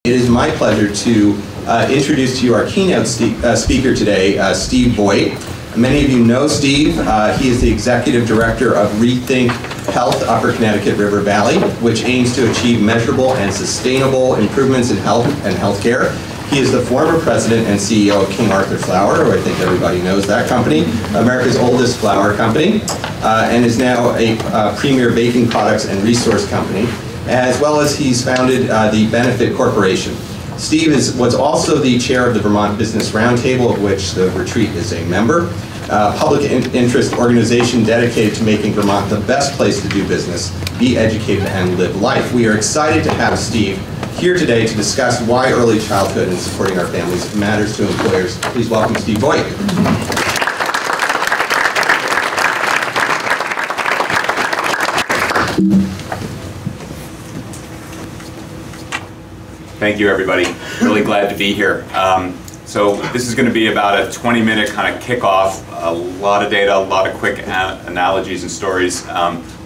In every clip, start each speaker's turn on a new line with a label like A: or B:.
A: It is my pleasure to introduce to you our keynote speaker today, Steve Voigt. Many of you know Steve. He is the Executive Director of Rethink Health Upper Connecticut River Valley, which aims to achieve measurable and sustainable improvements in health and healthcare. He is the former president and CEO of King Arthur Flour, who I think everybody knows that company, America's oldest flour company, and is now a premier baking products and resource company, as well as he's founded the Benefit Corporation. Steve was also the chair of the Vermont Business Roundtable, of which the retreat is a member, public interest organization dedicated to making Vermont the best place to do business, be educated, and live life. We are excited to have Steve here today to discuss why early childhood and supporting our families matters to employers. Please welcome Steve Voigt.
B: Thank you, everybody. Really glad to be here. So this is going to be about a 20-minute kind of kickoff, a lot of data, a lot of quick analogies and stories,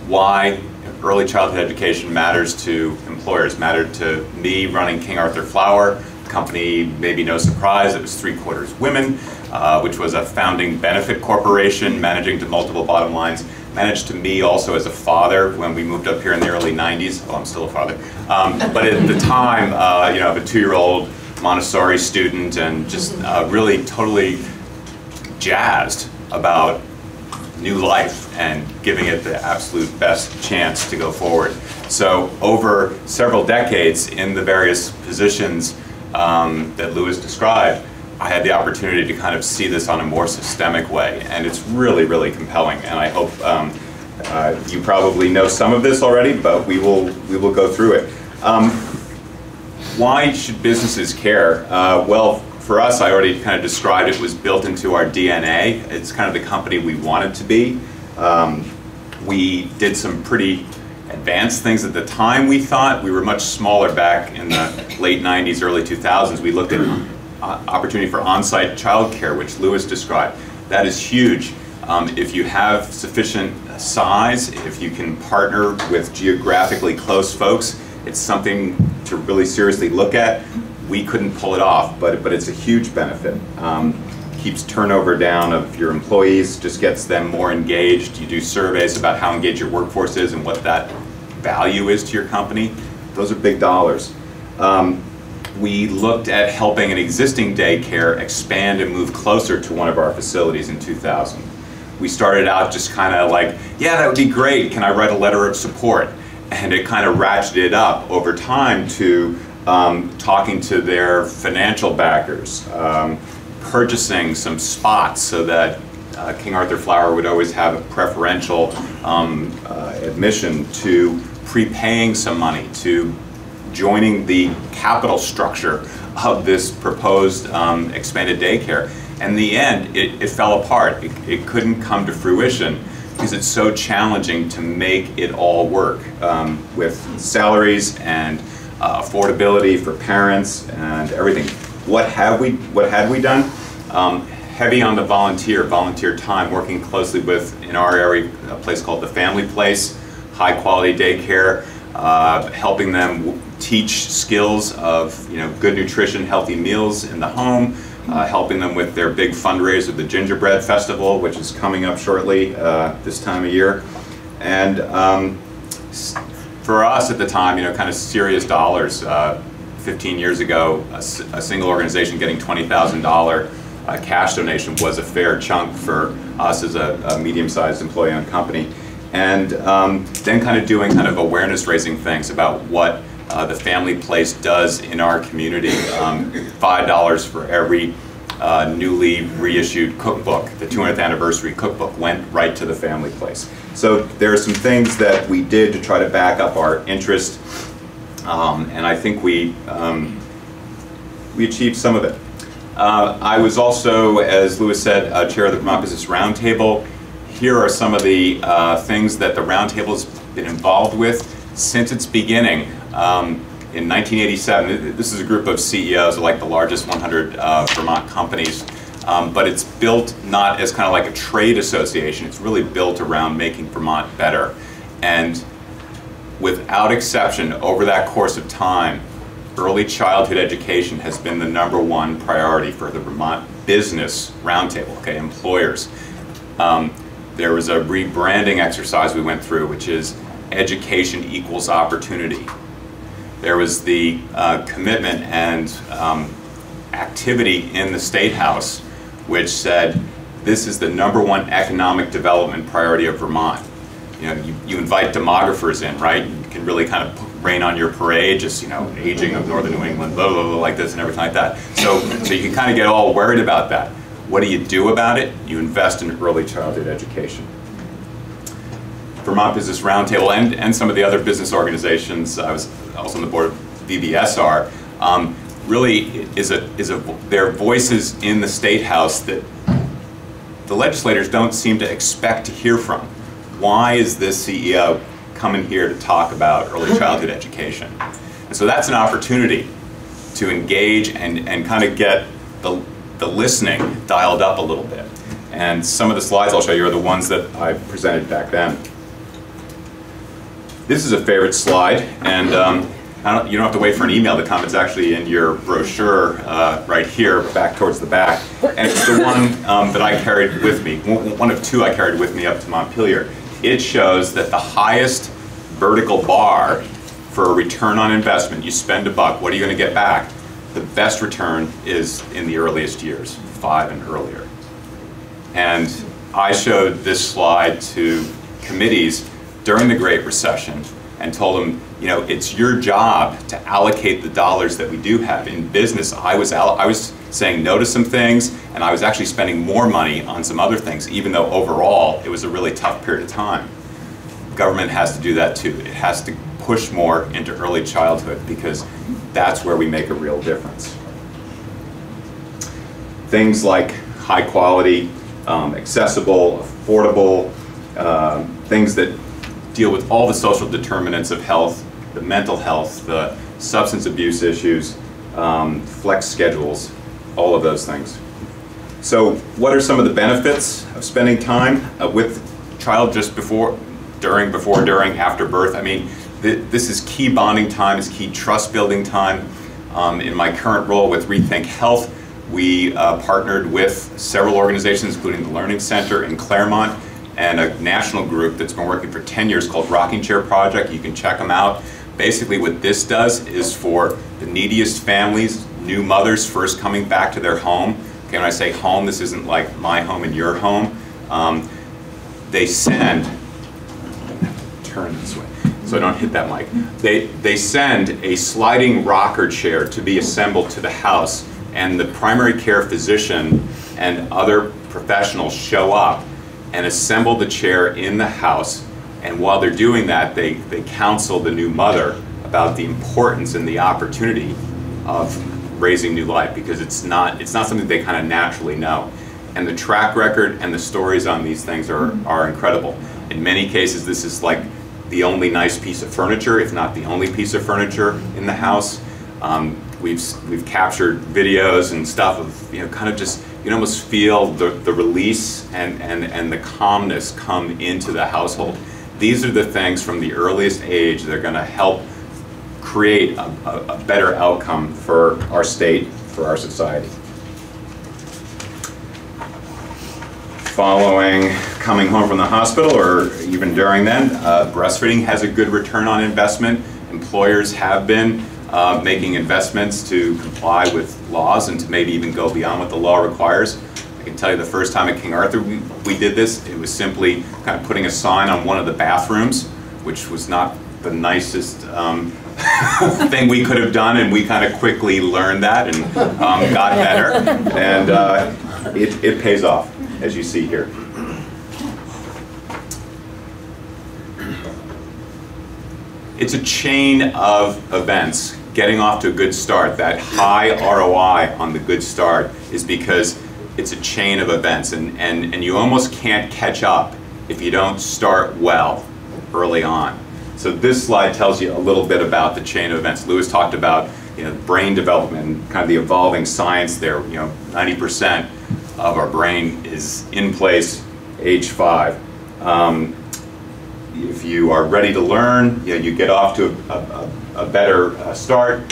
B: why early childhood education matters to employers, mattered to me running King Arthur Flour. The company, maybe no surprise, it was 3/4 women, which was a founding benefit corporation, managing to multiple bottom lines. Managed to me also as a father when we moved up here in the early 90s. Well, I'm still a father. But at the time, you know, I have a 2-year-old Montessori student and just really totally jazzed about new life and giving it the absolute best chance to go forward. So over several decades in the various positions that Louis described, I had the opportunity to kind of see this on a more systemic way, and it's really, really compelling. And I hope you probably know some of this already, but we will go through it. Why should businesses care? Well, for us, I already kind of described it was built into our DNA. It's kind of the company we wanted to be. We did some pretty advanced things at the time. We thought we were much smaller back in the late 90s, early 2000s. We looked at opportunity for on-site childcare, which Louis described. That is huge. If you have sufficient size, if you can partner with geographically close folks, it's something to really seriously look at. We couldn't pull it off, but it's a huge benefit. Keeps turnover down of your employees, just gets them more engaged. You do surveys about how engaged your workforce is and what that value is to your company. Those are big dollars. We looked at helping an existing daycare expand and move closer to one of our facilities in 2000. We started out just kind of like, yeah, that would be great. Can I write a letter of support? And it kind of ratcheted up over time to talking to their financial backers, purchasing some spots so that King Arthur Flour would always have a preferential admission, to prepaying some money, to joining the capital structure of this proposed expanded daycare. And in the end, it fell apart. It couldn't come to fruition because it's so challenging to make it all work with salaries and affordability for parents and everything. What had we done? Heavy on the volunteer time, working closely with, in our area, a place called the Family Place, high quality daycare, helping them teach skills of, you know, good nutrition, healthy meals in the home, helping them with their big fundraiser, the Gingerbread Festival, which is coming up shortly this time of year. And for us at the time, you know, kind of serious dollars. 15 years ago, a single organization getting $20,000 cash donation was a fair chunk for us as a medium-sized employee-owned company. And then kind of doing kind of awareness-raising things about what the Family Place does in our community. $5 for every newly reissued cookbook. The 200th anniversary cookbook went right to the Family Place. So there are some things that we did to try to back up our interest, and I think we achieved some of it. I was also, as Louis said, chair of the Vermont Business Roundtable. Here are some of the things that the Roundtable has been involved with since its beginning. In 1987, this is a group of CEOs of like the largest 100 Vermont companies, but it's built not as kind of like a trade association. It's really built around making Vermont better. And without exception, over that course of time, early childhood education has been the #1 priority for the Vermont Business Roundtable, okay, employers. There was a rebranding exercise we went through, which is education equals opportunity. There was the commitment and activity in the State House, which said this is the #1 economic development priority of Vermont. You know, you invite demographers in, right? You can really kind of rain on your parade, just, you know, aging of northern New England, blah, blah, blah, like this and everything like that. So you can kind of get all worried about that. What do you do about it? You invest in early childhood education. Vermont Business Roundtable and some of the other business organizations, I was also on the board of VBSR, really there are voices in the State House that the legislators don't seem to expect to hear from. Why is this CEO coming here to talk about early childhood education? And so that's an opportunity to engage and kind of get the listening dialed up a little bit. And some of the slides I'll show you are the ones that I presented back then. This is a favorite slide, and you don't have to wait for an email to come. It's actually in your brochure right here, back towards the back. And it's the one that I carried with me, one of two I carried with me up to Montpelier. It shows that the highest vertical bar for a return on investment, you spend $1, what are you going to get back? The best return is in the earliest years, 5 and earlier. And I showed this slide to committees during the Great Recession and told them, you know, it's your job to allocate the dollars that we do have. In business, I was saying no to some things, and I was actually spending more money on some other things, even though overall it was a really tough period of time. Government has to do that too. It has to push more into early childhood because that's where we make a real difference. Things like high quality, accessible, affordable, things that deal with all the social determinants of health, the mental health, the substance abuse issues, flex schedules, all of those things. So what are some of the benefits of spending time with child just before, during, after birth? I mean, this is key bonding time, it's key trust building time. In my current role with Rethink Health, we partnered with several organizations, including the Learning Center in Claremont, and a national group that's been working for 10 years called Rocking Chair Project. You can check them out. Basically what this does is for the neediest families, new mothers first coming back to their home. Okay, when I say home, this isn't like my home and your home. They send, turn this way so I don't hit that mic. They send a sliding rocker chair to be assembled to the house, and the primary care physician and other professionals show up and assemble the chair in the house, and while they're doing that, they counsel the new mother about the importance and the opportunity of raising new life, because it's not something they kind of naturally know. And the track record and the stories on these things are incredible. In many cases, this is like the only nice piece of furniture, if not the only piece of furniture in the house. We've captured videos and stuff of, you know, kind of just, you can almost feel the release and the calmness come into the household. These are the things from the earliest age that are going to help create a better outcome for our state, for our society. Following coming home from the hospital, or even during then, breastfeeding has a good return on investment. Employers have been making investments to comply with laws and to maybe even go beyond what the law requires. I can tell you the first time at King Arthur we did this, it was simply kind of putting a sign on one of the bathrooms, which was not the nicest thing we could have done, and we kind of quickly learned that and got better, and it pays off, as you see here. It's a chain of events. Getting off to a good start, that high ROI on the good start, is because it's a chain of events, and you almost can't catch up if you don't start well early on. So this slide tells you a little bit about the chain of events. Lewis talked about, you know, brain development and kind of the evolving science there. You know, 90% of our brain is in place age 5. If you are ready to learn, you know, you get off to a better start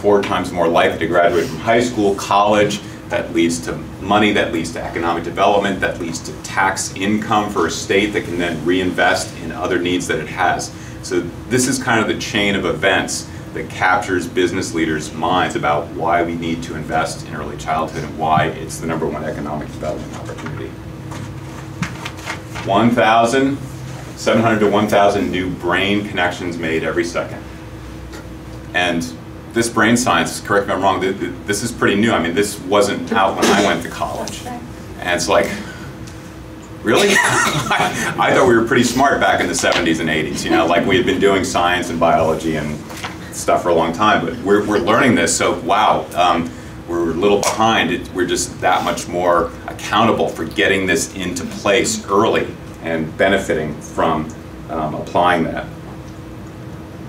B: 4 times more likely to graduate from high school, college. That leads to money, that leads to economic development, that leads to tax income for a state that can then reinvest in other needs that it has. So this is kind of the chain of events that captures business leaders' minds about why we need to invest in early childhood and why it's the #1 economic development opportunity. 700 to 1,000 new brain connections made every second. And this brain science, correct me if I'm wrong, this is pretty new. I mean, this wasn't out when I went to college. And it's like, really? I thought we were pretty smart back in the 70s and 80s, you know, like we had been doing science and biology and stuff for a long time, but we're learning this, so wow, we're a little behind. We're just that much more accountable for getting this into place early and benefiting from applying that.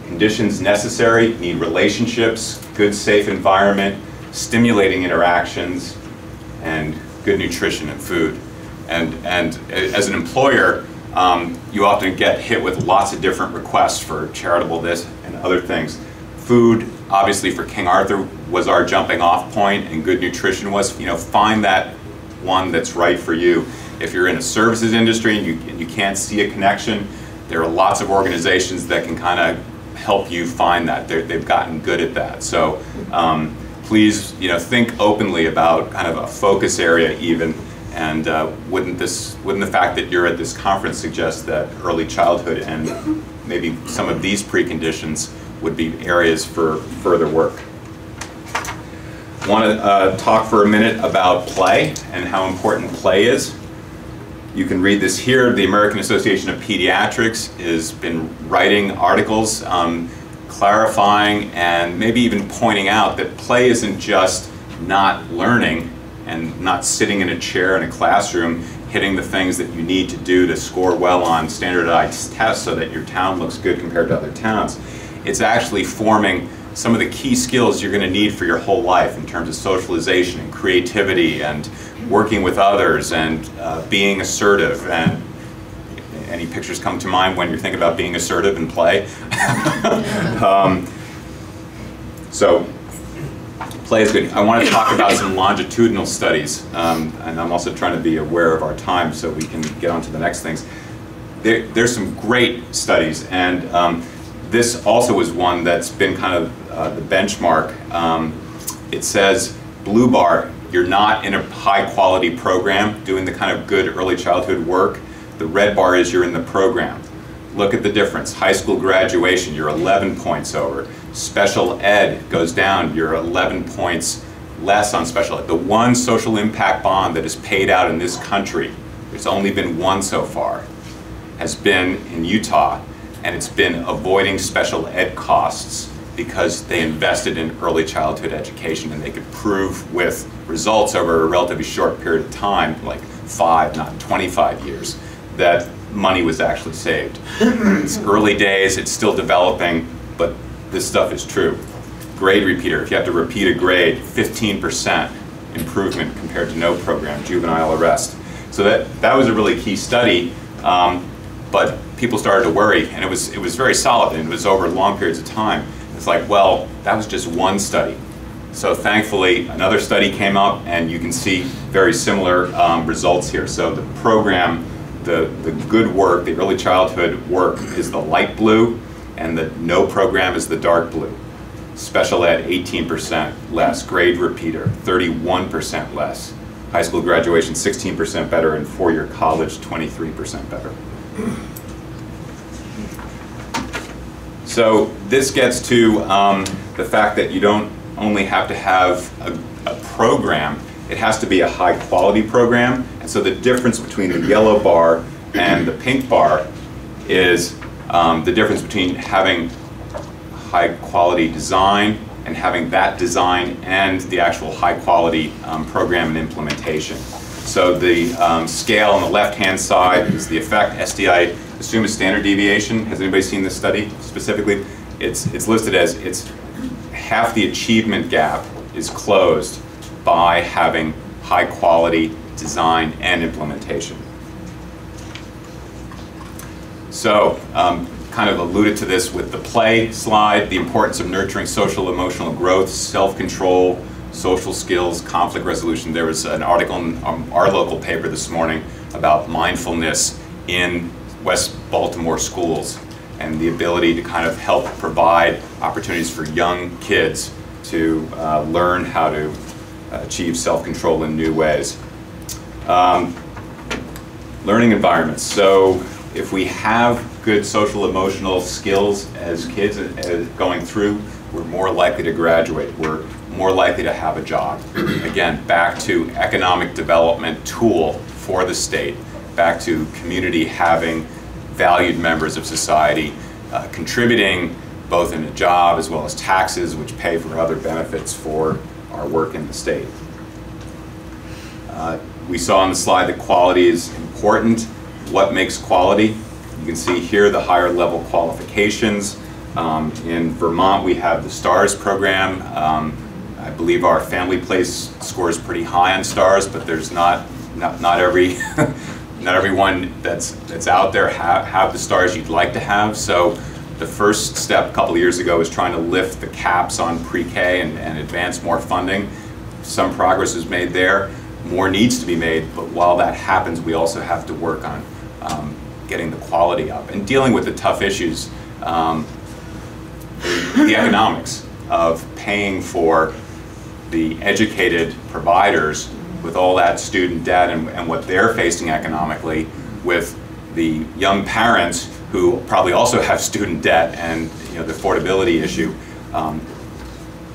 B: Conditions necessary, need relationships, good safe environment, stimulating interactions, and good nutrition and food. And as an employer, you often get hit with lots of different requests for charitable this and other things. Food, obviously for King Arthur, was our jumping off point, and good nutrition was, you know, find that one that's right for you. If you're in a services industry and you can't see a connection, there are lots of organizations that can kind of help you find that. They've gotten good at that. So please, you know, think openly about kind of a focus area even, and wouldn't the fact that you're at this conference suggest that early childhood and maybe some of these preconditions would be areas for further work. I want to talk for a minute about play and how important play is. You can read this here. The American Association of Pediatrics has been writing articles clarifying and maybe even pointing out that play isn't just not learning and not sitting in a chair in a classroom hitting the things that you need to do to score well on standardized tests so that your town looks good compared to other towns. It's actually forming some of the key skills you're going to need for your whole life in terms of socialization and creativity and working with others and being assertive. And any pictures come to mind when you're thinking about being assertive in play? So play is good. I want to talk about some longitudinal studies, and I'm also trying to be aware of our time so we can get on to the next things. There's some great studies, and this also is one that's been kind of the benchmark. It says, blue bar, you're not in a high quality program doing the kind of good early childhood work. The red bar is you're in the program. Look at the difference. High school graduation, you're 11 points over. Special ed goes down, you're 11 points less on special ed. The one social impact bond that is paid out in this country, there's only been one so far, has been in Utah, and it's been avoiding special ed costs because they invested in early childhood education, and they could prove with results over a relatively short period of time, like 5, not 25 years, that money was actually saved. It's early days, it's still developing, but this stuff is true. Grade repeater, if you have to repeat a grade, 15% improvement compared to no program, juvenile arrest. So that was a really key study, but people started to worry, and it was very solid, and it was over long periods of time. It's like, well, that was just one study. So thankfully, another study came up, and you can see very similar results here. So the program, the good work, the early childhood work is the light blue, and the no program is the dark blue. Special ed, 18% less. Grade repeater, 31% less. High school graduation, 16% better, and four-year college, 23% better. So this gets to the fact that you don't only have to have a program, it has to be a high quality program. And so the difference between the yellow bar and the pink bar is the difference between having high quality design and having that design and the actual high quality program and implementation. So the scale on the left hand side is the effect, SDI, assume a standard deviation. Has anybody seen this study specifically? It's listed as it's half the achievement gap is closed by having high quality design and implementation. So kind of alluded to this with the play slide, the importance of nurturing social emotional growth, self-control, social skills, conflict resolution. There was an article in our local paper this morning about mindfulness in West Baltimore schools and the ability to kind of help provide opportunities for young kids to learn how to achieve self-control in new ways. Learning environments. So if we have good social emotional skills as kids going through, we're more likely to graduate. We're more likely to have a job. Again, back to economic development tool for the state, back to community having valued members of society contributing both in a job as well as taxes, which pay for other benefits for our work in the state. We saw on the slide that quality is important. What makes quality? You can see here the higher level qualifications. In Vermont, we have the STARS program. I believe our family place scores pretty high on STARS, but there's not every not everyone that's out there have the STARS you'd like to have. So the first step a couple of years ago was trying to lift the caps on pre-K and advance more funding. Some progress is made there. More needs to be made, but while that happens, we also have to work on getting the quality up and dealing with the tough issues, the economics of paying for the educated providers with all that student debt and what they're facing economically, with the young parents who probably also have student debt and the affordability issue.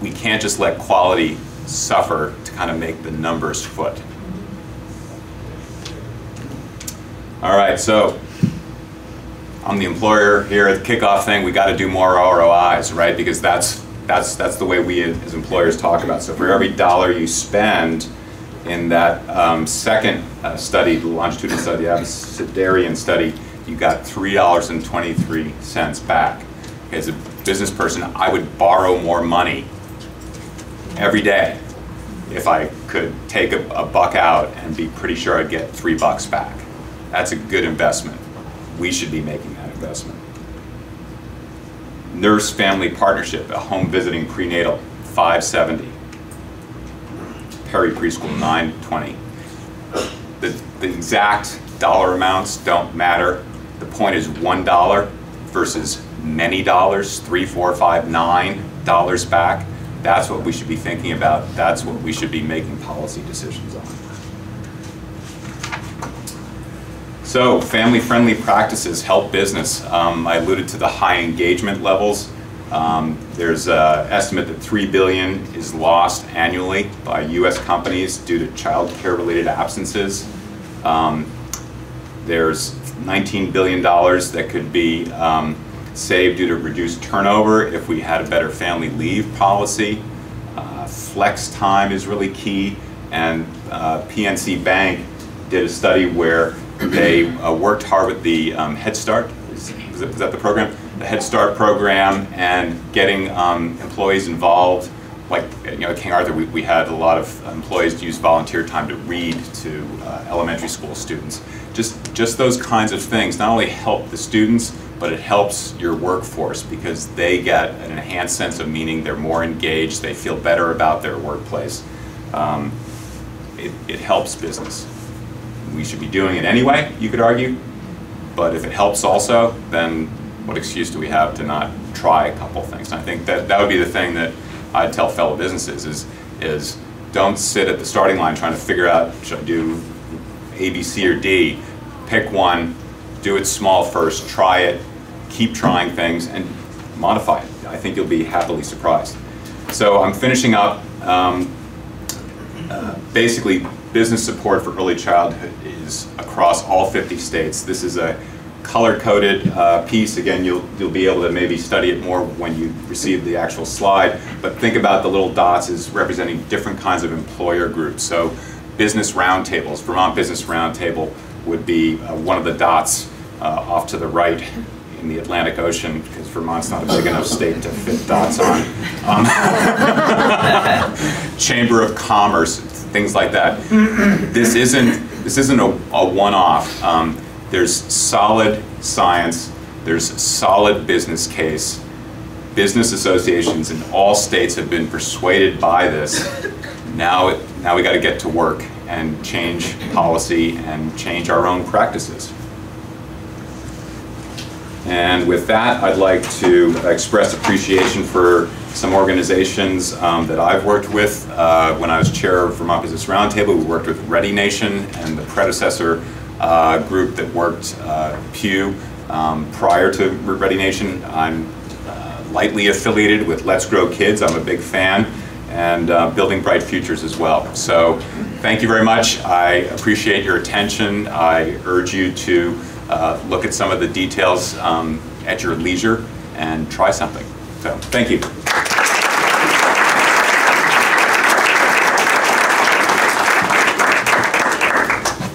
B: We can't just let quality suffer to kind of make the numbers foot. All right, so I'm the employer here at the kickoff thing. We got to do more ROIs, right? Because that's the way we as employers talk about. So for every dollar you spend in that second study, the longitudinal study, the Abecedarian study, you got $3.23 back. As a business person, I would borrow more money every day if I could take a buck out and be pretty sure I'd get $3 back. That's a good investment. We should be making that investment. Nurse family partnership, a home visiting prenatal, $5.70. Peri preschool, $9.20. The exact dollar amounts don't matter. The point is $1 versus many dollars, $3, $4, $5, $9 back. That's what we should be thinking about. That's what we should be making policy decisions on. So, family-friendly practices help business. I alluded to the high engagement levels. There's an estimate that $3 billion is lost annually by U.S. companies due to child care-related absences. There's $19 billion that could be saved due to reduced turnover if we had a better family leave policy. Flex time is really key, and PNC Bank did a study where they worked hard with the Head Start, is that the program? The Head Start program, and getting employees involved. Like at King Arthur, we had a lot of employees use volunteer time to read to elementary school students. Just those kinds of things not only help the students, but it helps your workforce because they get an enhanced sense of meaning, they're more engaged, they feel better about their workplace. It helps business. We should be doing it anyway, you could argue, but if it helps also, then what excuse do we have to not try a couple things? And I think that would be the thing that I'd tell fellow businesses is don't sit at the starting line trying to figure out, should I do A, B, C, or D? Pick one, do it small first, try it, keep trying things, and modify it. I think you'll be happily surprised. So I'm finishing up. Basically, business support for early childhood is across all 50 states. This is a color-coded piece. Again, you'll be able to maybe study it more when you receive the actual slide, but think about the little dots as representing different kinds of employer groups. So business roundtables, Vermont Business Roundtable would be one of the dots off to the right in the Atlantic Ocean, because Vermont's not a big enough state to fit dots on. Chamber of Commerce, things like that. This isn't a one-off. There's solid science There's a solid business case. Business associations in all states have been persuaded by this. Now we got to get to work and change policy and change our own practices. And with that, I'd like to express appreciation for some organizations that I've worked with. When I was chair of Vermont Business Roundtable, we worked with Ready Nation and the predecessor group that worked Pew prior to Ready Nation. I'm lightly affiliated with Let's Grow Kids. I'm a big fan, and Building Bright Futures as well. So thank you very much. I appreciate your attention. I urge you to look at some of the details at your leisure and try something. So thank you.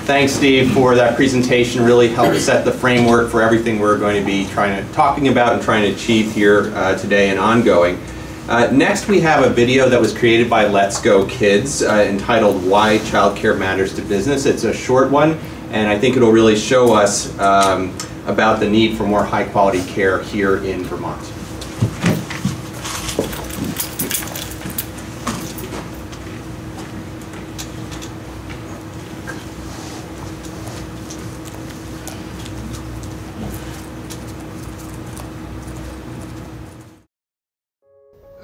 A: Thanks, Steve, for that presentation. Really helped set the framework for everything we're going to be talking about and trying to achieve here today and ongoing. Next, we have a video that was created by Let's Go Kids entitled "Why Childcare Matters to Business." It's a short one, and I think it'll really show us about the need for more high-quality care here in Vermont.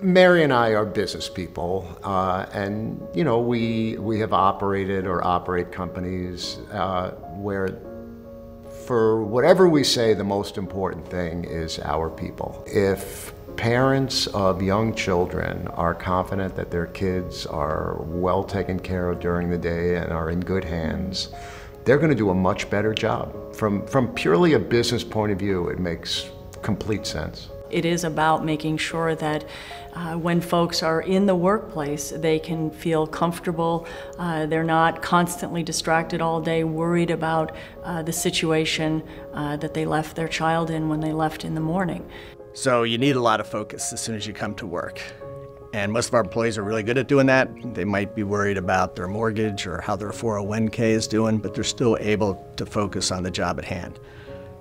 C: Mary and I are business people, and you know, we have operated or operate companies where, for whatever we say, the most important thing is our people. If parents of young children are confident that their kids are well taken care of during the day and are in good hands, they're going to do a much better job. From purely a business point of view, it makes complete sense.
D: It is about making sure that when folks are in the workplace, they can feel comfortable. They're not constantly distracted all day, worried about the situation that they left their child in when they left in the morning.
E: So you need a lot of focus as soon as you come to work. And most of our employees are really good at doing that. They might be worried about their mortgage or how their 401k is doing, but they're still able to focus on the job at hand.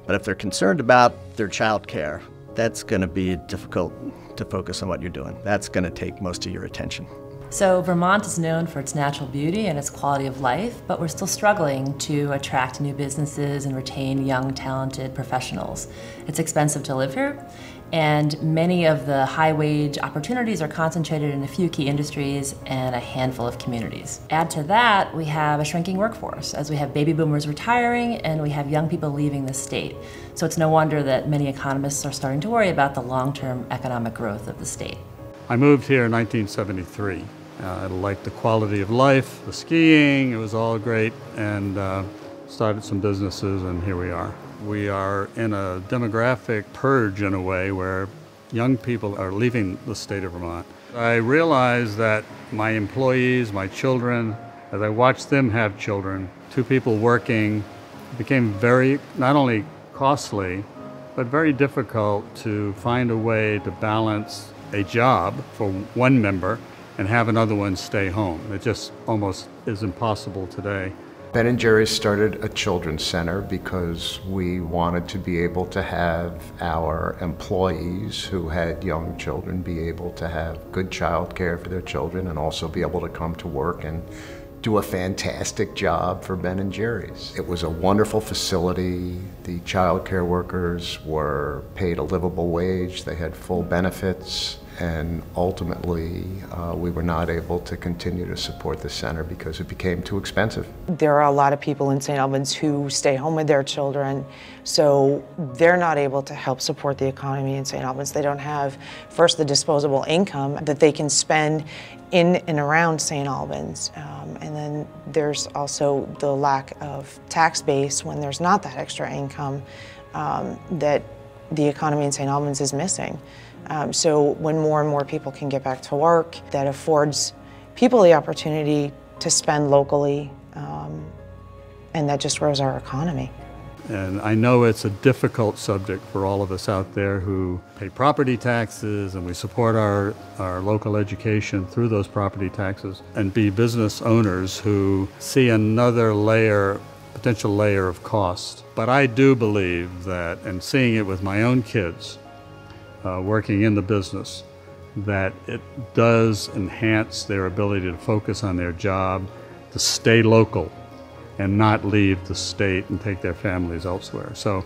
E: But if they're concerned about their child care, that's going to be difficult to focus on what you're doing. That's going to take most of your attention.
F: So Vermont is known for its natural beauty and its quality of life, but we're still struggling to attract new businesses and retain young, talented professionals. It's expensive to live here, and many of the high-wage opportunities are concentrated in a few key industries and a handful of communities. Add to that, we have a shrinking workforce, as we have baby boomers retiring and we have young people leaving the state. So it's no wonder that many economists are starting to worry about the long-term economic growth of the state.
G: I moved here in 1973. I liked the quality of life, the skiing, it was all great, and started some businesses, and here we are. We are in a demographic purge in a way where young people are leaving the state of Vermont. I realized that my employees, my children, as I watched them have children, two people working, became very, not only costly, but very difficult to find a way to balance a job for one member and have another one stay home. It just almost is impossible today.
C: Ben & Jerry's started a children's center because we wanted to be able to have our employees who had young children be able to have good child care for their children and also be able to come to work and do a fantastic job for Ben & Jerry's. It was a wonderful facility. The child care workers were paid a livable wage. They had full benefits. And ultimately, we were not able to continue to support the center because it became too expensive.
H: There are a lot of people in St. Albans who stay home with their children, so they're not able to help support the economy in St. Albans. They don't have, first, the disposable income that they can spend in and around St. Albans. And then there's also the lack of tax base when there's not that extra income that the economy in St. Albans is missing. So when more and more people can get back to work, that affords people the opportunity to spend locally, and that just grows our economy.
G: And I know it's a difficult subject for all of us out there who pay property taxes, and we support our local education through those property taxes, and be business owners who see another layer potential layer of cost. But I do believe that, and seeing it with my own kids working in the business, that it does enhance their ability to focus on their job, to stay local and not leave the state and take their families elsewhere. So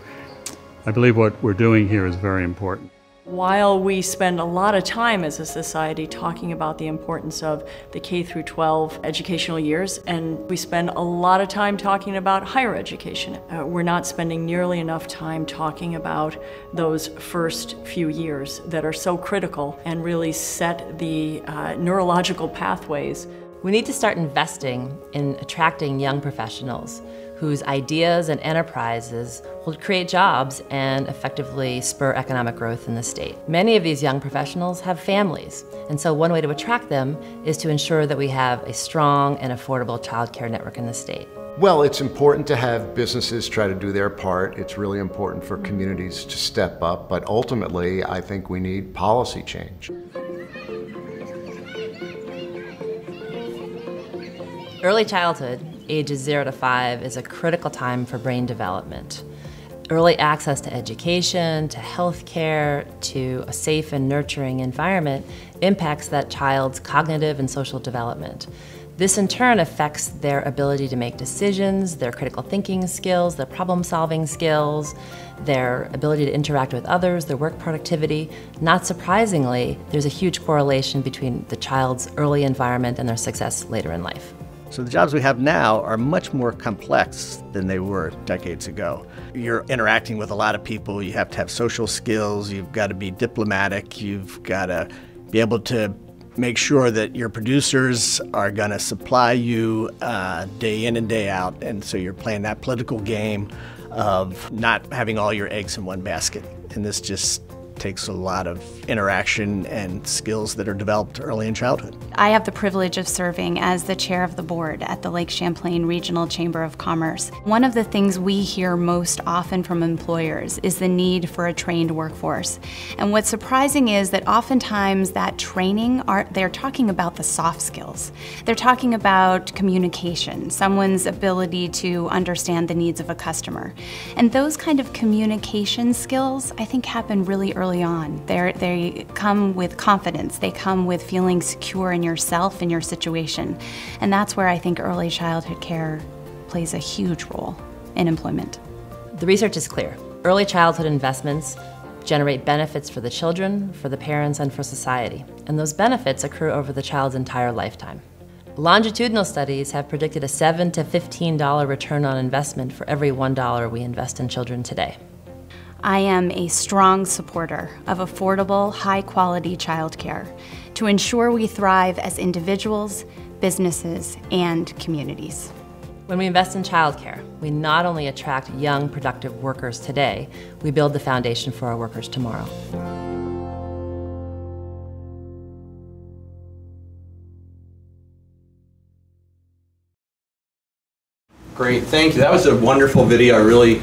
G: I believe what we're doing here is very important.
D: While we spend a lot of time as a society talking about the importance of the K through 12 educational years, and we spend a lot of time talking about higher education, we're not spending nearly enough time talking about those first few years that are so critical and really set the neurological pathways.
F: We need to start investing in attracting young professionals whose ideas and enterprises will create jobs and effectively spur economic growth in the state. Many of these young professionals have families, and so one way to attract them is to ensure that we have a strong and affordable child care network in the state.
C: Well, it's important to have businesses try to do their part. It's really important for communities to step up, but ultimately, I think we need policy change.
F: Early childhood, ages 0 to 5, is a critical time for brain development. Early access to education, to health care, to a safe and nurturing environment impacts that child's cognitive and social development. This in turn affects their ability to make decisions, their critical thinking skills, their problem-solving skills, their ability to interact with others, their work productivity. Not surprisingly, there's a huge correlation between the child's early environment and their success later in life.
E: So the jobs we have now are much more complex than they were decades ago. You're interacting with a lot of people, you have to have social skills, you've got to be diplomatic, you've got to be able to make sure that your producers are going to supply you day in and day out, and so you're playing that political game of not having all your eggs in one basket. And this just takes a lot of interaction and skills that are developed early in childhood.
I: I have the privilege of serving as the chair of the board at the Lake Champlain Regional Chamber of Commerce. One of the things we hear most often from employers is the need for a trained workforce. And what's surprising is that oftentimes that training, they're talking about the soft skills. They're talking about communication, someone's ability to understand the needs of a customer. And those kind of communication skills, I think, happen really early on. They come with confidence. They come with feeling secure in yourself and your situation. And that's where I think early childhood care plays a huge role in employment.
F: The research is clear. Early childhood investments generate benefits for the children, for the parents, and for society. And those benefits accrue over the child's entire lifetime. Longitudinal studies have predicted a $7 to $15 return on investment for every $1 we invest in children today.
I: I am a strong supporter of affordable, high-quality childcare to ensure we thrive as individuals, businesses, and communities.
F: When we invest in childcare, we not only attract young, productive workers today, we build the foundation for our workers tomorrow.
A: Great, thank you. That was a wonderful video. Really,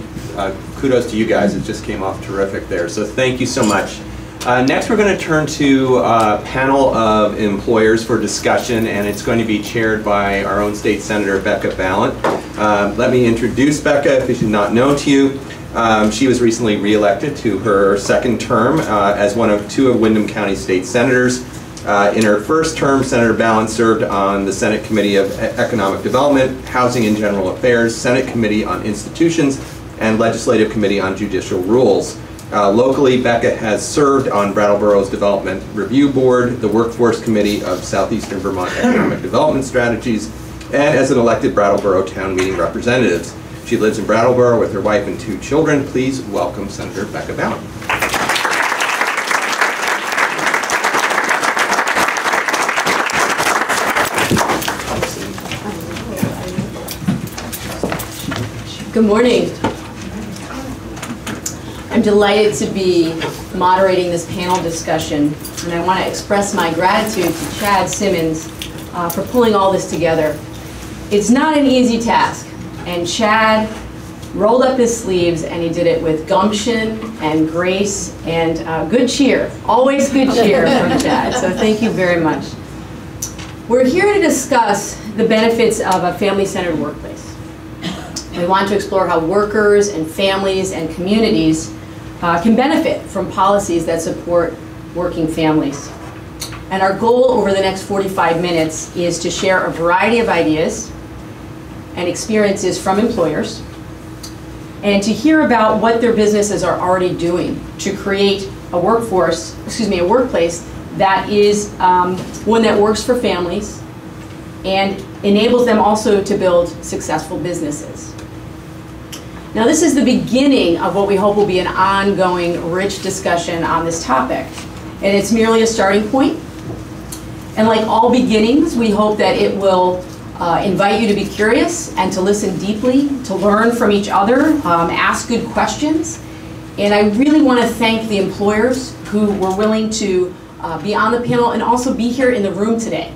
A: kudos to you guys. It just came off terrific there. So thank you so much. Next, we're going to turn to a panel of employers for discussion, and it's going to be chaired by our own state senator, BECCA BALINT. Let me introduce BECCA, if she's not known to you. She was recently reelected to her second term as one of two of Windham County state senators. In her first term, Senator BALINT served on the Senate Committee of Economic Development, Housing and General Affairs, Senate Committee on Institutions, and Legislative Committee on Judicial Rules. Locally, BECCA has served on Brattleboro's Development Review Board, the Workforce Committee of Southeastern Vermont Economic Development Strategies, and as an elected Brattleboro Town Meeting representative. She lives in Brattleboro with her wife and 2 children. Please welcome Senator BECCA BALINT.
J: Good morning. I'm delighted to be moderating this panel discussion, and I want to express my gratitude to Chad Simmons for pulling all this together. It's not an easy task, and Chad rolled up his sleeves and he did it with gumption and grace and good cheer. Always good cheer from Chad, so thank you very much. We're here to discuss the benefits of a family-centered workplace. We want to explore how workers and families and communities can benefit from policies that support working families. And our goal over the next 45 minutes is to share a variety of ideas and experiences from employers, and to hear about what their businesses are already doing to create a workplace that is one that works for families and enables them also to build successful businesses. Now, this is the beginning of what we hope will be an ongoing, rich discussion on this topic, and it's merely a starting point. And like all beginnings, we hope that it will invite you to be curious and to listen deeply, to learn from each other, ask good questions. And I really want to thank the employers who were willing to be on the panel and also be here in the room today.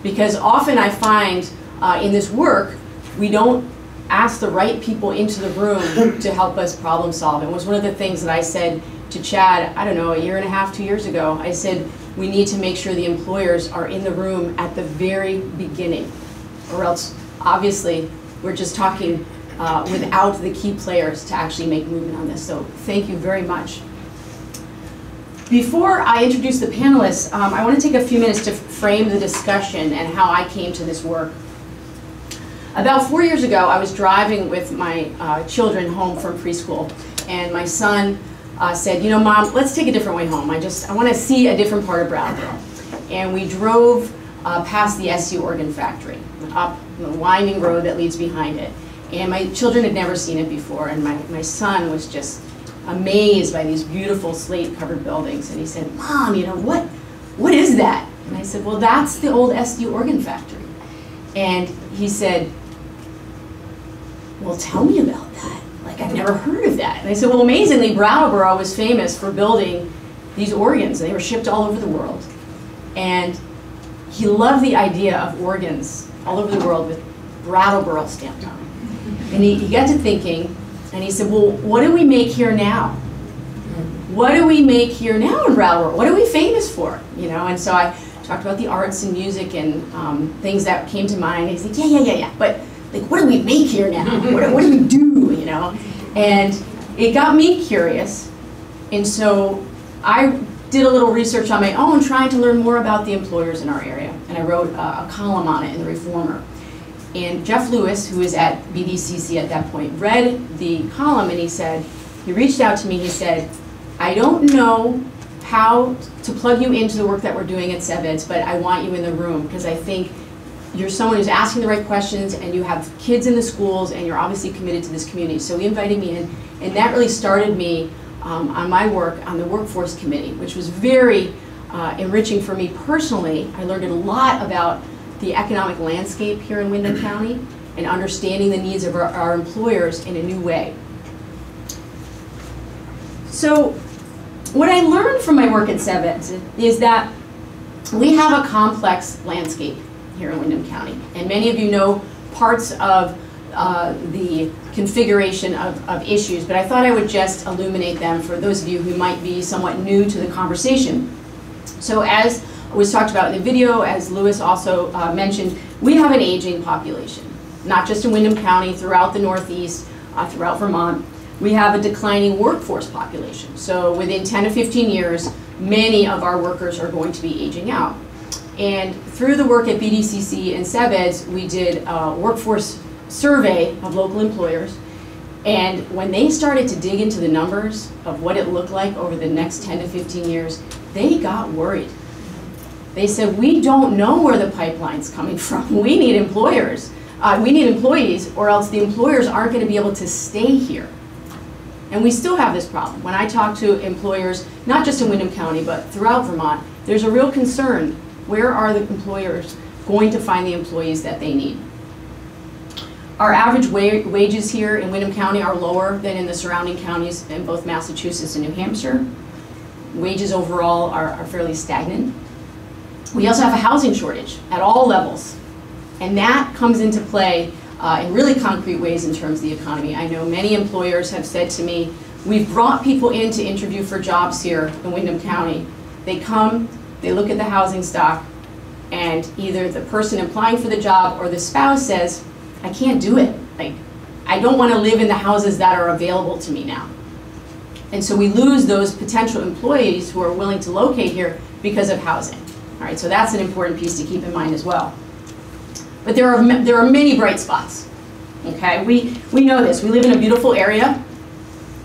J: Because often I find in this work, we don't ask the right people into the room to help us problem solve. It was one of the things that I said to Chad, I don't know, 1.5 years, 2 years ago. I said, we need to make sure the employers are in the room at the very beginning, or else obviously we're just talking without the key players to actually make movement on this. So thank you very much. Before I introduce the panelists, I want to take a few minutes to frame the discussion and how I came to this work. About 4 years ago, I was driving with my children home from preschool, and my son said, you know, Mom, let's take a different way home. I want to see a different part of Brattleboro. And we drove past the SU organ factory, up the winding road that leads behind it. And my children had never seen it before, and my son was just amazed by these beautiful slate-covered buildings. And he said, Mom, you know, what is that? And I said, well, that's the old SU organ factory. And he said, well, tell me about that. Like, I've never heard of that. And I said, well, amazingly, Brattleboro was famous for building these organs. They were shipped all over the world. And he loved the idea of organs all over the world with Brattleboro stamped on it. And he got to thinking, and he said, well, what do we make here now? What do we make here now in Brattleboro? What are we famous for? You know, and so I talked about the arts and music and things that came to mind. He said, yeah. But like, what do we make here now? What do we do, you know? And it got me curious. And so I did a little research on my own, trying to learn more about the employers in our area. And I wrote a column on it in the Reformer. And Jeff Lewis, who was at BDCC at that point, read the column, and he reached out to me, he said, I don't know how to plug you into the work that we're doing at SEVEDS, but I want you in the room, because I think you're someone who's asking the right questions, and you have kids in the schools, and you're obviously committed to this community. So he invited me in, and that really started me on my work on the workforce committee, which was very enriching for me personally. I learned a lot about the economic landscape here in Windham County and understanding the needs of our employers in a new way. So what I learned from my work at SEVEDS is that we have a complex landscape here in Windham County, and many of you know parts of the configuration of issues, but I thought I would just illuminate them for those of you who might be somewhat new to the conversation. So as was talked about in the video, as Lewis also mentioned, we have an aging population, not just in Windham County, throughout the Northeast, throughout Vermont. We have a declining workforce population. So within 10 to 15 years, many of our workers are going to be aging out. And through the work at BDCC and SEVEDS, we did a workforce survey of local employers. And when they started to dig into the numbers of what it looked like over the next 10 to 15 years, they got worried. They said, we don't know where the pipeline's coming from. We need employers. We need employees, or else the employers aren't going to be able to stay here. And we still have this problem. When I talk to employers, not just in Windham County, but throughout Vermont, there's a real concern. Where are the employers going to find the employees that they need? Our average wages here in Windham County are lower than in the surrounding counties in both Massachusetts and New Hampshire. Wages overall are fairly stagnant. We also have a housing shortage at all levels, and that comes into play in really concrete ways in terms of the economy. I know many employers have said to me, we've brought people in to interview for jobs here in Windham County. They come, they look at the housing stock, and either the person applying for the job or the spouse says, I can't do it. Like, I don't want to live in the houses that are available to me now. And so we lose those potential employees who are willing to locate here because of housing. All right, so that's an important piece to keep in mind as well. But there are many bright spots. Okay, we know this. We live in a beautiful area.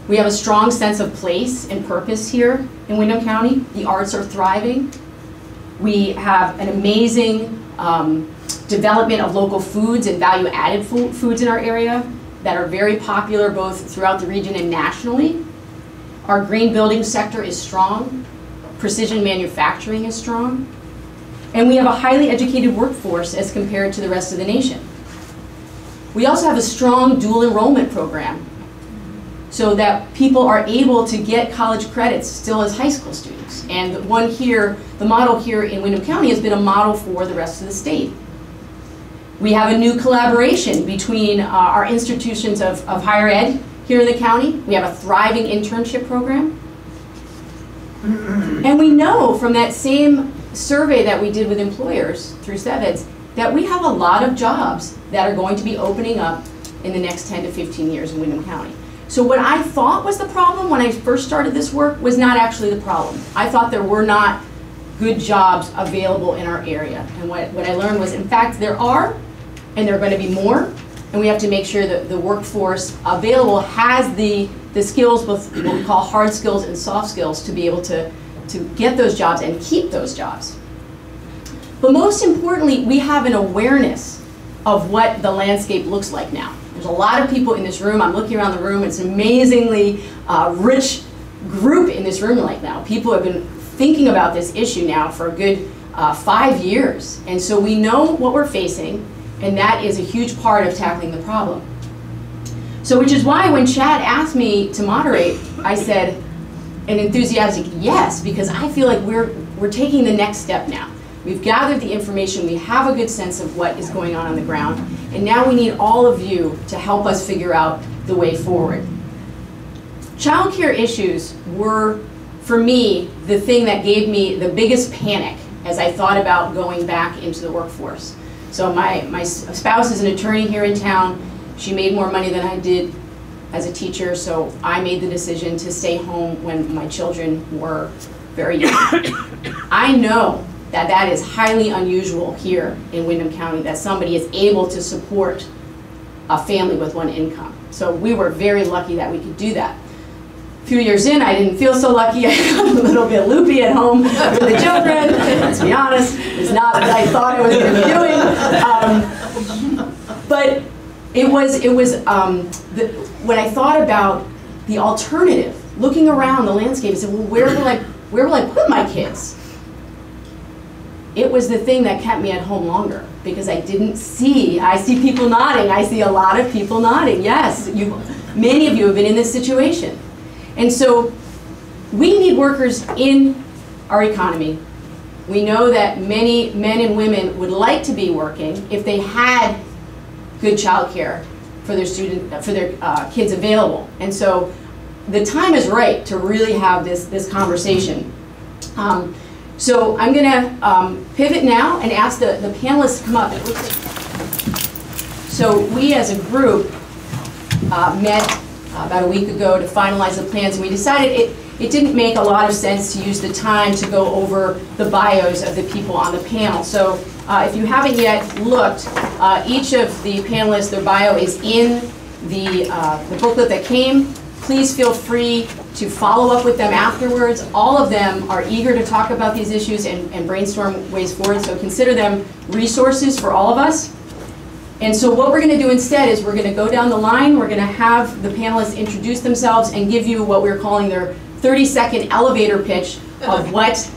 J: We have a strong sense of place and purpose here in Windham County. The arts are thriving. We have an amazing development of local foods and value-added foods in our area that are very popular both throughout the region and nationally. Our green building sector is strong. Precision manufacturing is strong. And we have a highly educated workforce as compared to the rest of the nation. We also have a strong dual enrollment program so that people are able to get college credits still as high school students. And the model here in Windham County has been a model for the rest of the state. We have a new collaboration between our institutions of higher ed here in the county. We have a thriving internship program. And we know from that same survey that we did with employers through CEVEDS that we have a lot of jobs that are going to be opening up in the next 10 to 15 years in Windham County. So what I thought was the problem when I first started this work was not actually the problem. I thought there were not good jobs available in our area. And what I learned was, in fact, there are, and there are going to be more, and we have to make sure that the workforce available has the skills, both what we call hard skills and soft skills, to be able to get those jobs and keep those jobs. But most importantly, we have an awareness of what the landscape looks like now. There's a lot of people in this room. I'm looking around the room. It's an amazingly rich group in this room right now. People have been thinking about this issue now for a good 5 years. And so we know what we're facing, and that is a huge part of tackling the problem. So which is why when Chad asked me to moderate, I said an enthusiastic yes, because I feel like we're taking the next step now. We've gathered the information, we have a good sense of what is going on the ground, and now we need all of you to help us figure out the way forward. Child care issues were, for me, the thing that gave me the biggest panic as I thought about going back into the workforce. So my spouse is an attorney here in town. She made more money than I did as a teacher, so I made the decision to stay home when my children were very young. I know that that is highly unusual here in Windham County, that somebody is able to support a family with one income. So we were very lucky that we could do that. A few years in, I didn't feel so lucky. I got a little bit loopy at home with the children. Let's be honest, it's not what I thought I was going to be doing. But it was when I thought about the alternative, looking around the landscape, I said, well, where will I put my kids? It was the thing that kept me at home longer, because I see people nodding. I see a lot of people nodding. Yes, many of you have been in this situation. And so we need workers in our economy. We know that many men and women would like to be working if they had good child care for their kids available. And so the time is right to really have this conversation. So I'm going to pivot now and ask the panelists to come up. So we as a group met about a week ago to finalize the plans, and we decided it didn't make a lot of sense to use the time to go over the bios of the people on the panel. So if you haven't yet looked, each of the panelists, their bio is in the booklet that came. Please feel free to follow up with them afterwards. All of them are eager to talk about these issues and brainstorm ways forward, so consider them resources for all of us. And so what we're going to do instead is we're going to go down the line, we're going to have the panelists introduce themselves and give you what we're calling their 30-second elevator pitch of what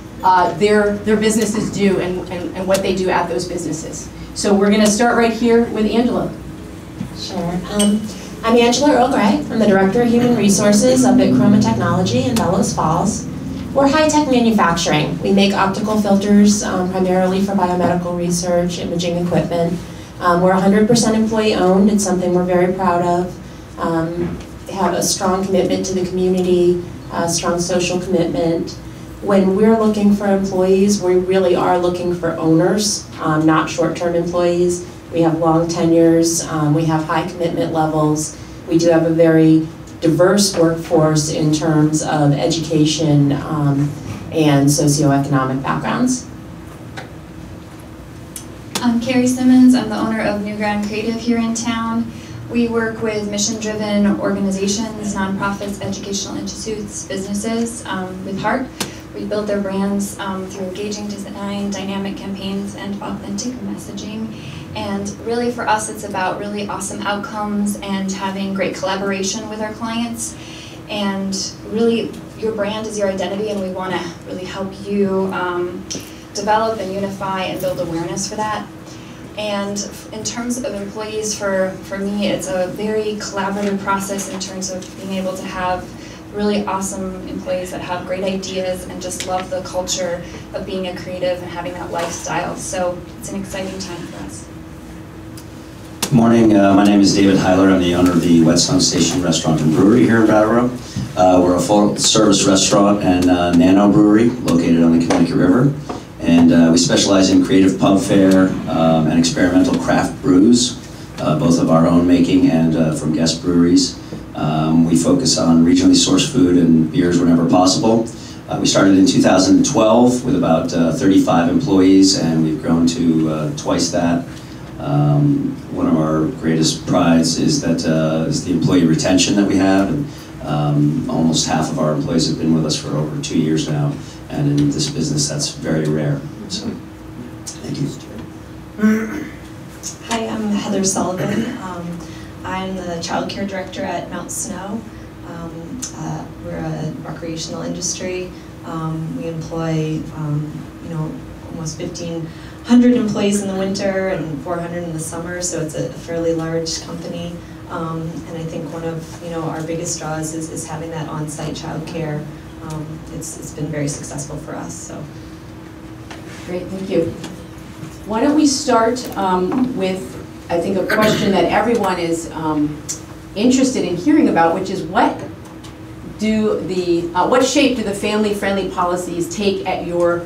J: their businesses do and what they do at those businesses. So we're going to start right here with Angela.
K: Sure. I'm Angela EARLE-GREY. I'm the Director of Human Resources up at CHROMA Technology in Bellows Falls. We're high-tech manufacturing. We make optical filters primarily for biomedical research, imaging equipment. We're 100% employee-owned. It's something we're very proud of. Have a strong commitment to the community, a strong social commitment. When we're looking for employees, we really are looking for owners, not short-term employees. We have long tenures, we have high commitment levels. We do have a very diverse workforce in terms of education and socioeconomic backgrounds.
L: I'm Carrie Simmons. I'm the owner of New Ground Creative here in town. We work with mission-driven organizations, nonprofits, educational institutes, businesses with heart. We build their brands through engaging design, dynamic campaigns, and authentic messaging. And really for us, it's about really awesome outcomes and having great collaboration with our clients. And really, your brand is your identity, and we want to really help you develop and unify and build awareness for that. And in terms of employees, for me, it's a very collaborative process in terms of being able to have really awesome employees that have great ideas and just love the culture of being a creative and having that lifestyle. So it's an exciting time for us.
M: Good morning, my name is David HILER. I'm the owner of the WHETSTONE Station Restaurant and Brewery here in Brattleboro. We're a full-service restaurant and nano brewery located on the Connecticut River. And we specialize in creative pub fare and experimental craft brews, both of our own making and from guest breweries. We focus on regionally sourced food and beers whenever possible. We started in 2012 with about 35 employees, and we've grown to twice that. One of our greatest prides is the employee retention that we have, and almost half of our employees have been with us for over 2 years now, and in this business that's very rare. So, thank you.
N: Hi, I'm Heather Sullivan. I'm the child care director at Mount Snow. We're a recreational industry. We employ, almost 1,500 employees in the winter and 400 in the summer, so it's a fairly large company. And I think one of our biggest draws is having that on-site child care. It's been very successful for us. So.
J: Great, thank you. Why don't we start with, I think, a question that everyone is interested in hearing about, which is what shape do the family-friendly policies take at your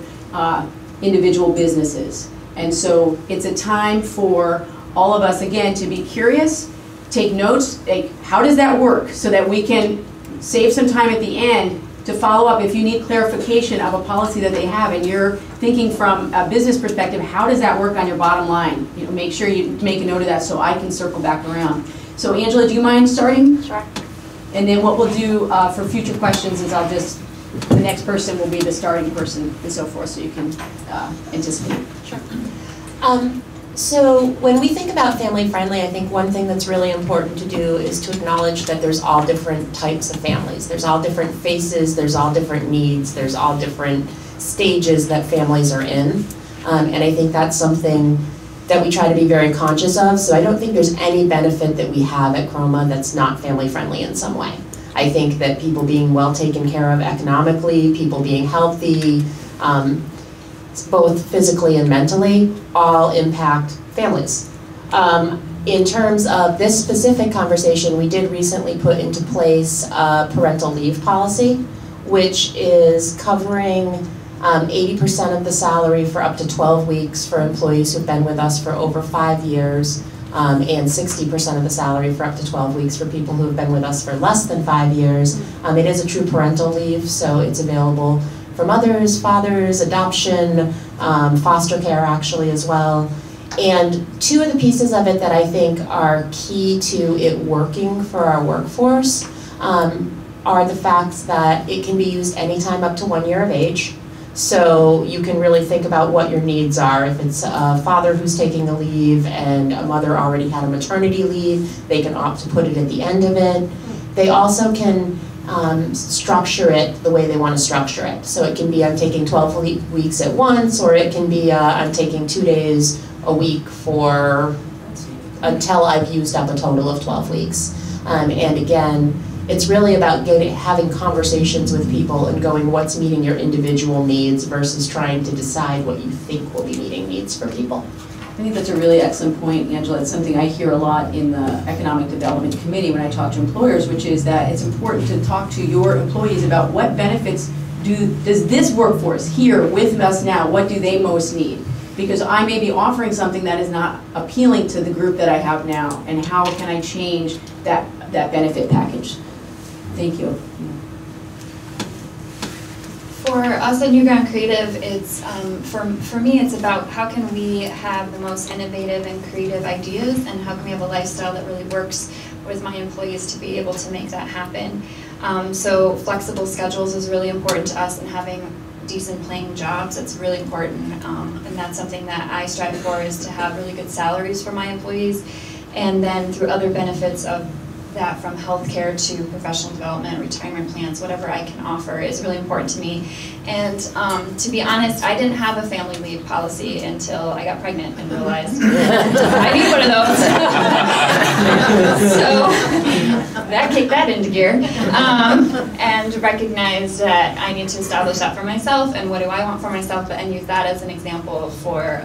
J: individual businesses? And so it's a time for all of us, again, to be curious, take notes, like, how does that work, so that we can save some time at the end to follow up if you need clarification of a policy that they have and you're thinking from a business perspective, how does that work on your bottom line? Make sure you make a note of that so I can circle back around. So Angela, do you mind starting?
I: Sure.
J: And then what we'll do for future questions is the next person will be the starting person and so forth, so you can anticipate.
K: Sure. So when we think about family friendly, I think one thing that's really important to do is to acknowledge that there's all different types of families. There's all different faces, there's all different needs, there's all different stages that families are in. And I think that's something that we try to be very conscious of. So I don't think there's any benefit that we have at CHROMA that's not family friendly in some way. I think that people being well taken care of economically, people being healthy, both physically and mentally, all impact families. In terms of this specific conversation, we did recently put into place a parental leave policy, which is covering 80% of the salary for up to 12 weeks for employees who've been with us for over 5 years, and 60% of the salary for up to 12 weeks for people who have been with us for less than 5 years. It is a true parental leave, so it's available for mothers, fathers, adoption, foster care actually as well. And two of the pieces of it that I think are key to it working for our workforce are the facts that it can be used anytime up to 1 year of age. So you can really think about what your needs are. If it's a father who's taking the leave and a mother already had a maternity leave, they can opt to put it at the end of it. They also can structure it the way they want to structure it. So it can be I'm taking 12 weeks at once, or it can be I'm taking 2 days a week until I've used up a total of 12 weeks. And again, it's really about having conversations with people and going what's meeting your individual needs versus trying to decide what you think will be meeting needs for people.
J: I think that's a really excellent point, Angela. It's something I hear a lot in the Economic Development Committee when I talk to employers, which is that it's important to talk to your employees about what benefits does this workforce here with us now, what do they most need? Because I may be offering something that is not appealing to the group that I have now, and how can I change that benefit package? Thank you.
L: For us at New Ground Creative, it's for me, it's about how can we have the most innovative and creative ideas, and how can we have a lifestyle that really works with my employees to be able to make that happen. So flexible schedules is really important to us, and having decent paying jobs, it's really important, and that's something that I strive for, is to have really good salaries for my employees, and then through other benefits of that, from healthcare to professional development, retirement plans, whatever I can offer is really important to me. And to be honest, I didn't have a family leave policy until I got pregnant and realized I need one of those. So that kicked that into gear, and recognized that I need to establish that for myself, and what do I want for myself, and use that as an example for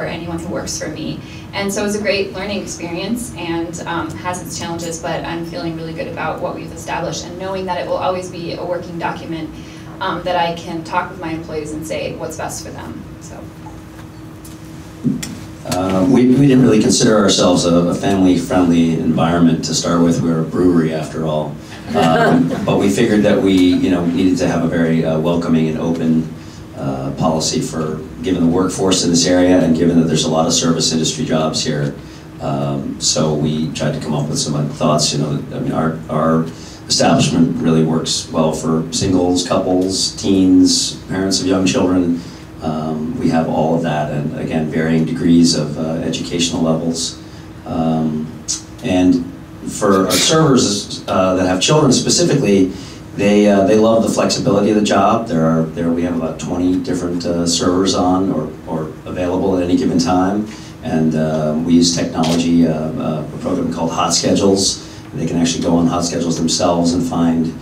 L: anyone who works for me. And so it's a great learning experience, and has its challenges, but I'm feeling really good about what we've established, and knowing that it will always be a working document that I can talk with my employees and say what's best for them. So.
M: We didn't really consider ourselves a family-friendly environment to start with. We're a brewery after all. But we figured that we needed to have a very welcoming and open policy for, given the workforce in this area, and given that there's a lot of service industry jobs here. So we tried to come up with some thoughts. I mean, our establishment really works well for singles, couples, teens, parents of young children. We have all of that, and again, varying degrees of educational levels. And for our servers that have children specifically, they love the flexibility of the job. We have about 20 different servers on or available at any given time, and we use technology, a program called Hot Schedules. They can actually go on Hot Schedules themselves and find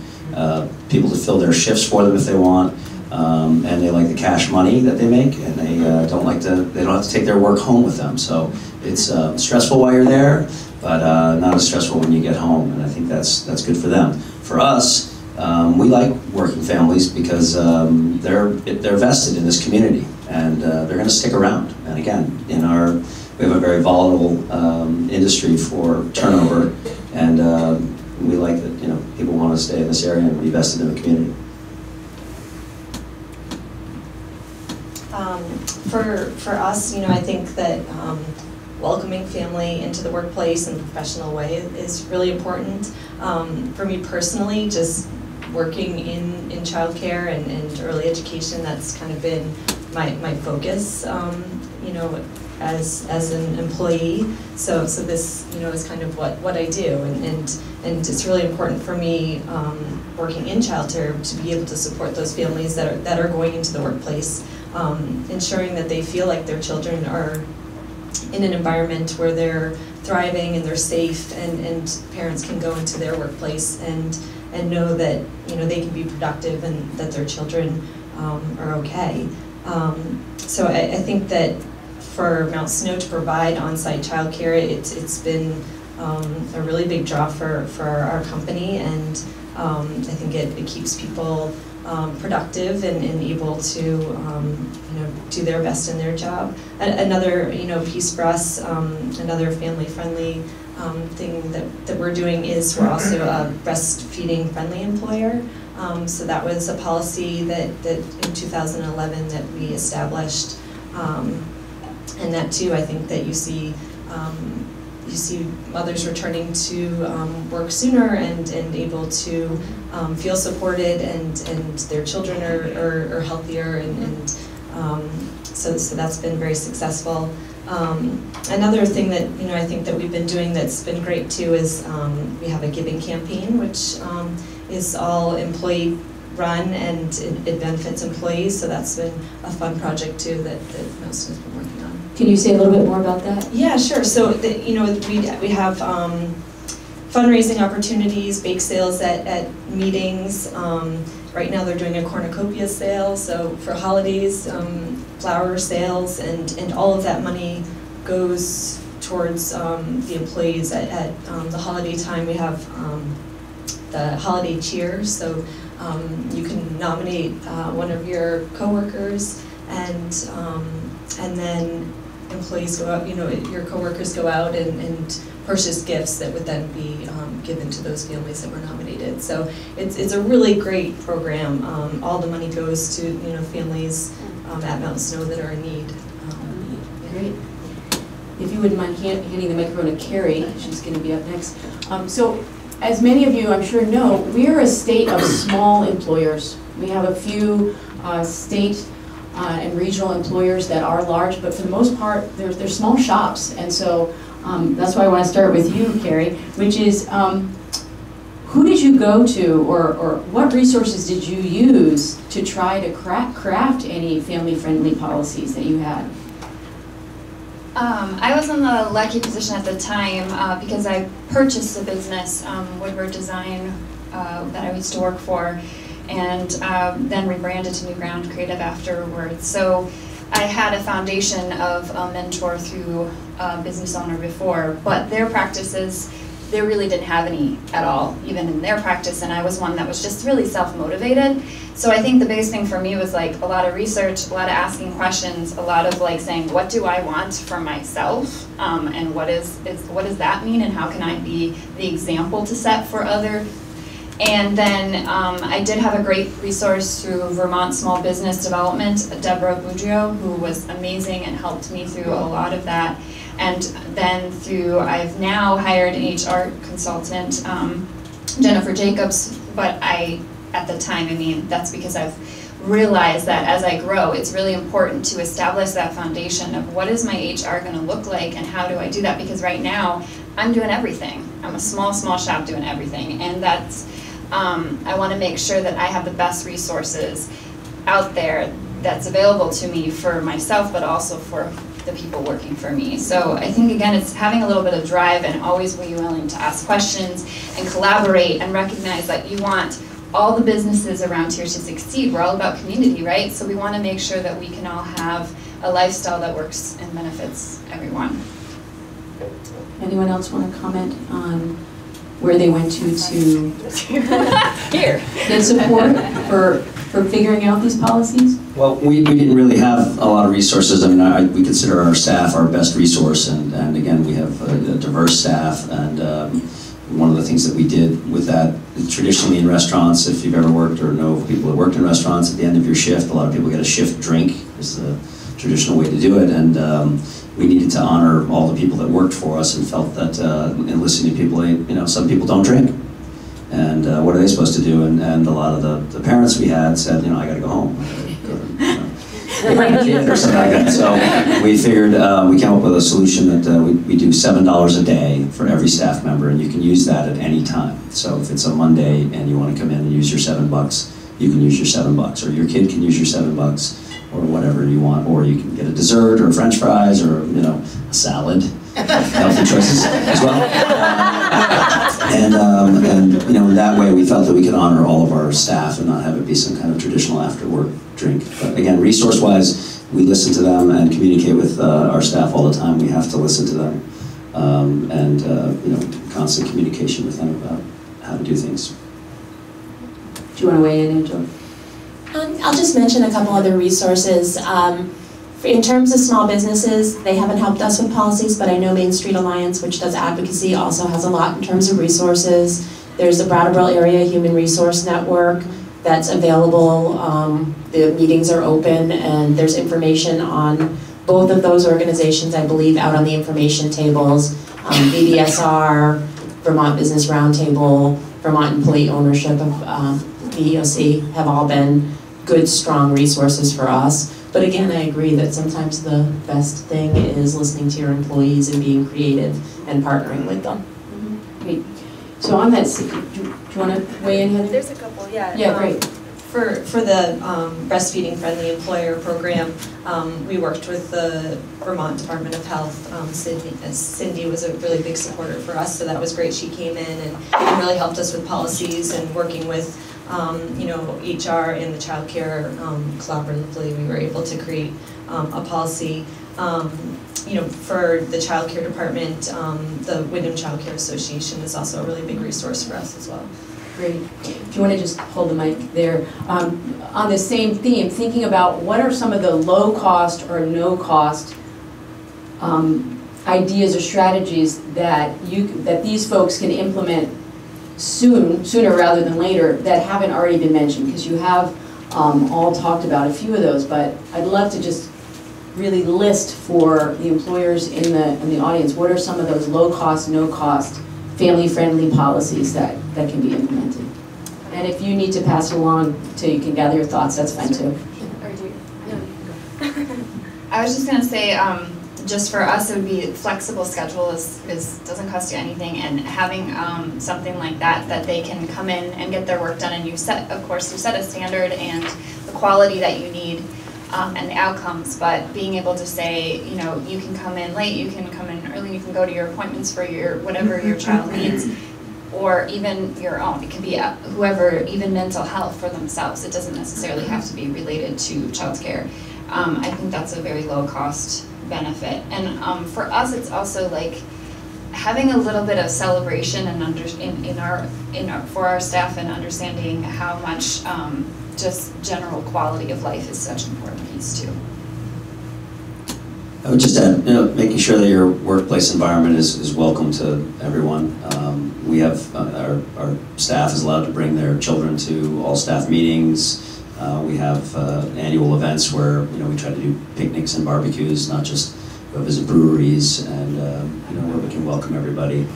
M: people to fill their shifts for them if they want. And they like the cash money that they make, and they don't have to take their work home with them. So it's stressful while you're there, but not as stressful when you get home, and I think that's good for them. For us, we like working families because they're vested in this community, and they're going to stick around. And again, we have a very volatile industry for turnover, and we like that people want to stay in this area and be vested in the community.
N: For us, I think that welcoming family into the workplace in a professional way is really important. For me personally, just working in childcare and early education, that's kind of been my focus, as an employee. So this, is kind of what I do, and it's really important for me, working in childcare, to be able to support those families that are going into the workplace. Ensuring that they feel like their children are in an environment where they're thriving and they're safe, and parents can go into their workplace and know that they can be productive and that their children are okay. So I think that for Mount Snow to provide on-site childcare, it's been a really big draw for our company, and I think it keeps people productive and able to do their best in their job. Another piece for us, another family-friendly thing that we're doing is we're also a breastfeeding-friendly employer. So that was a policy that in 2011 that we established, and that too, I think that you see mothers returning to work sooner and able to feel supported, and their children are healthier, and so that's been very successful. Another thing that I think that we've been doing that's been great too is we have a giving campaign, which is all employee run, and it benefits employees. So that's been a fun project too that most has been working on.
J: Can you say a little bit more about that?
N: Yeah, sure. So we have fundraising opportunities, bake sales at meetings. Right now they're doing a cornucopia sale, so for holidays, flower sales, and all of that money goes towards the employees. At the holiday time, we have the holiday cheer, so you can nominate one of your coworkers, and And then employees go out, your coworkers go out and purchase gifts that would then be given to those families that were nominated. So it's a really great program. All the money goes to families at Mount Snow that are in need.
J: Great. If you wouldn't mind handing the microphone to Carrie, she's going to be up next. So, as many of you I'm sure know, we are a state of small employers. We have a few state and regional employers that are large, but for the most part, they're small shops. And so that's why I want to start with you, Carrie, which is who did you go to, or what resources did you use to try to craft any family-friendly policies that you had?
L: I was in the lucky position at the time because I purchased a business, Woodward Design, that I used to work for, and then rebranded to New Ground Creative afterwards. So I had a foundation of a mentor through a business owner before, but their practices, they really didn't have any at all, even in their practice, and I was one that was just really self-motivated. So I think the biggest thing for me was like a lot of research, a lot of asking questions, a lot of like saying, what do I want for myself, and what does that mean, and how can I be the example to set for others? And then I did have a great resource through Vermont Small Business Development, Deborah Boudreau, who was amazing and helped me through a lot of that. And then I've now hired an HR consultant, Jennifer Jacobs, but at the time, that's because I've realized that as I grow, it's really important to establish that foundation of what is my HR going to look like and how do I do that, because right now I'm doing everything. I'm a small shop doing everything, and that's, I want to make sure that I have the best resources out there that's available to me for myself, but also for the people working for me. So I think, again, it's having a little bit of drive and always be willing to ask questions and collaborate and recognize that you want all the businesses around here to succeed. We're all about community, right? So we want to make sure that we can all have a lifestyle that works and benefits everyone.
J: Anyone else want to comment on where they went to
F: here
J: get support for figuring out these policies?
M: Well, we didn't really have a lot of resources. I mean, we consider our staff our best resource, and again, we have a diverse staff, and one of the things that we did with that, traditionally in restaurants, if you've ever worked or know people that worked in restaurants, at the end of your shift, a lot of people get a shift drink. It's the traditional way to do it, and we needed to honor all the people that worked for us, and felt that in listening to people, some people don't drink. And what are they supposed to do? And a lot of the parents we had said, I got to go home. Or something like that. So we figured, we came up with a solution that we do $7 a day for every staff member, and you can use that at any time. So if it's a Monday and you want to come in and use your $7, you can use your $7, or your kid can use your $7, or whatever you want, or you can get a dessert or French fries or a salad. Healthy choices as well. And in that way we felt that we could honor all of our staff and not have it be some kind of traditional after work drink. But again, resource wise, we listen to them and communicate with our staff all the time. We have to listen to them, and constant communication with them about how to do things.
J: Do you want to weigh in, Angela?
K: I'll just mention a couple other resources. In terms of small businesses, they haven't helped us with policies, but I know Main Street Alliance, which does advocacy, also has a lot in terms of resources. There's the Brattleboro Area Human Resource Network that's available. The meetings are open, and there's information on both of those organizations, I believe, out on the information tables. VBSR, Vermont Business Roundtable, Vermont Employee Ownership of VEOC have all been good, strong resources for us. But again, I agree that sometimes the best thing is listening to your employees and being creative and partnering with them.
J: Great. So on that, do you want to weigh in, Heather?
N: There's a couple, yeah.
J: Yeah, great.
N: For the breastfeeding friendly employer program, we worked with the Vermont Department of Health. Cindy was a really big supporter for us, so that was great. She came in and really helped us with policies and working with HR and the child care collaboratively. We were able to create a policy. For the child care department, the Windham Child Care Association is also a really big resource for us as well.
J: Great. If you want to just hold the mic there. On the same theme, thinking about what are some of the low-cost or no-cost ideas or strategies that these folks can implement sooner rather than later that haven't already been mentioned, because you have all talked about a few of those, but I'd love to just really list for the employers in the audience, what are some of those low-cost, no-cost, family-friendly policies that can be implemented. And if you need to pass it along till you can gather your thoughts, that's fine too.
L: I was just going to say, just for us, it would be flexible schedule doesn't cost you anything, and having something like that they can come in and get their work done, and you set a standard and the quality that you need and the outcomes, but being able to say, you know, you can come in late, you can come in early, you can go to your appointments for whatever your child needs, or even your own. It can be whoever, even mental health for themselves. It doesn't necessarily have to be related to childcare. I think that's a very low cost benefit. And for us, it's also like having a little bit of celebration and for our staff, and understanding how much just general quality of life is such an important piece too.
M: I would just add, making sure that your workplace environment is welcome to everyone. We have our staff is allowed to bring their children to all staff meetings. We have annual events where we try to do picnics and barbecues, not just go visit breweries, and where we can welcome everybody.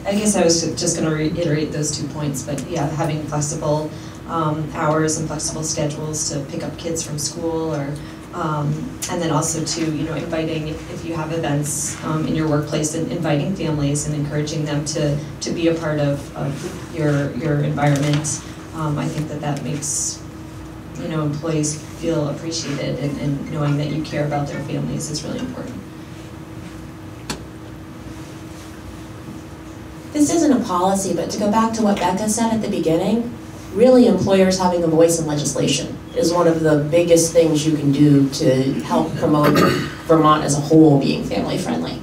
N: I guess I was just going to reiterate those 2 points, but yeah, having flexible hours and flexible schedules to pick up kids from school, or and then also to inviting, if you have events in your workplace, and inviting families and encouraging them to be a part of your environment. I think that makes employees feel appreciated, and knowing that you care about their families is really important.
K: This isn't a policy, but to go back to what Becca said at the beginning, really employers having a voice in legislation is one of the biggest things you can do to help promote Vermont as a whole being family friendly.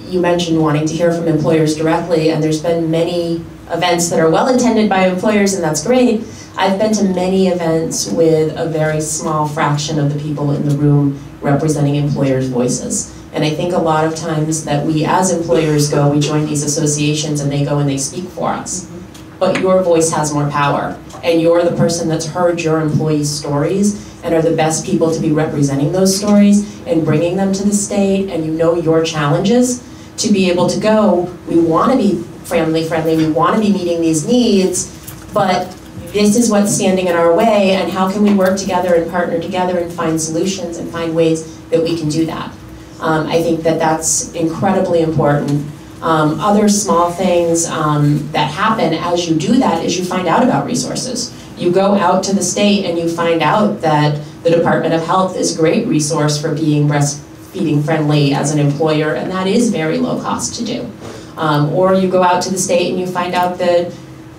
K: You mentioned wanting to hear from employers directly, and there's been many events that are well intended by employers, and that's great. I've been to many events with a very small fraction of the people in the room representing employers' voices. And I think a lot of times that we as employers we join these associations, and they go and they speak for us. But your voice has more power, and you're the person that's heard your employees' stories and are the best people to be representing those stories and bringing them to the state, and your challenges to be able to go, we want to be family friendly, we want to be meeting these needs, but this is what's standing in our way, and how can we work together and partner together and find solutions and find ways that we can do that. I think that's incredibly important. Other small things that happen as you do that is you find out about resources. You go out to the state and you find out that the Department of Health is a great resource for being breastfeeding friendly as an employer, and that is very low cost to do. Or you go out to the state and you find out that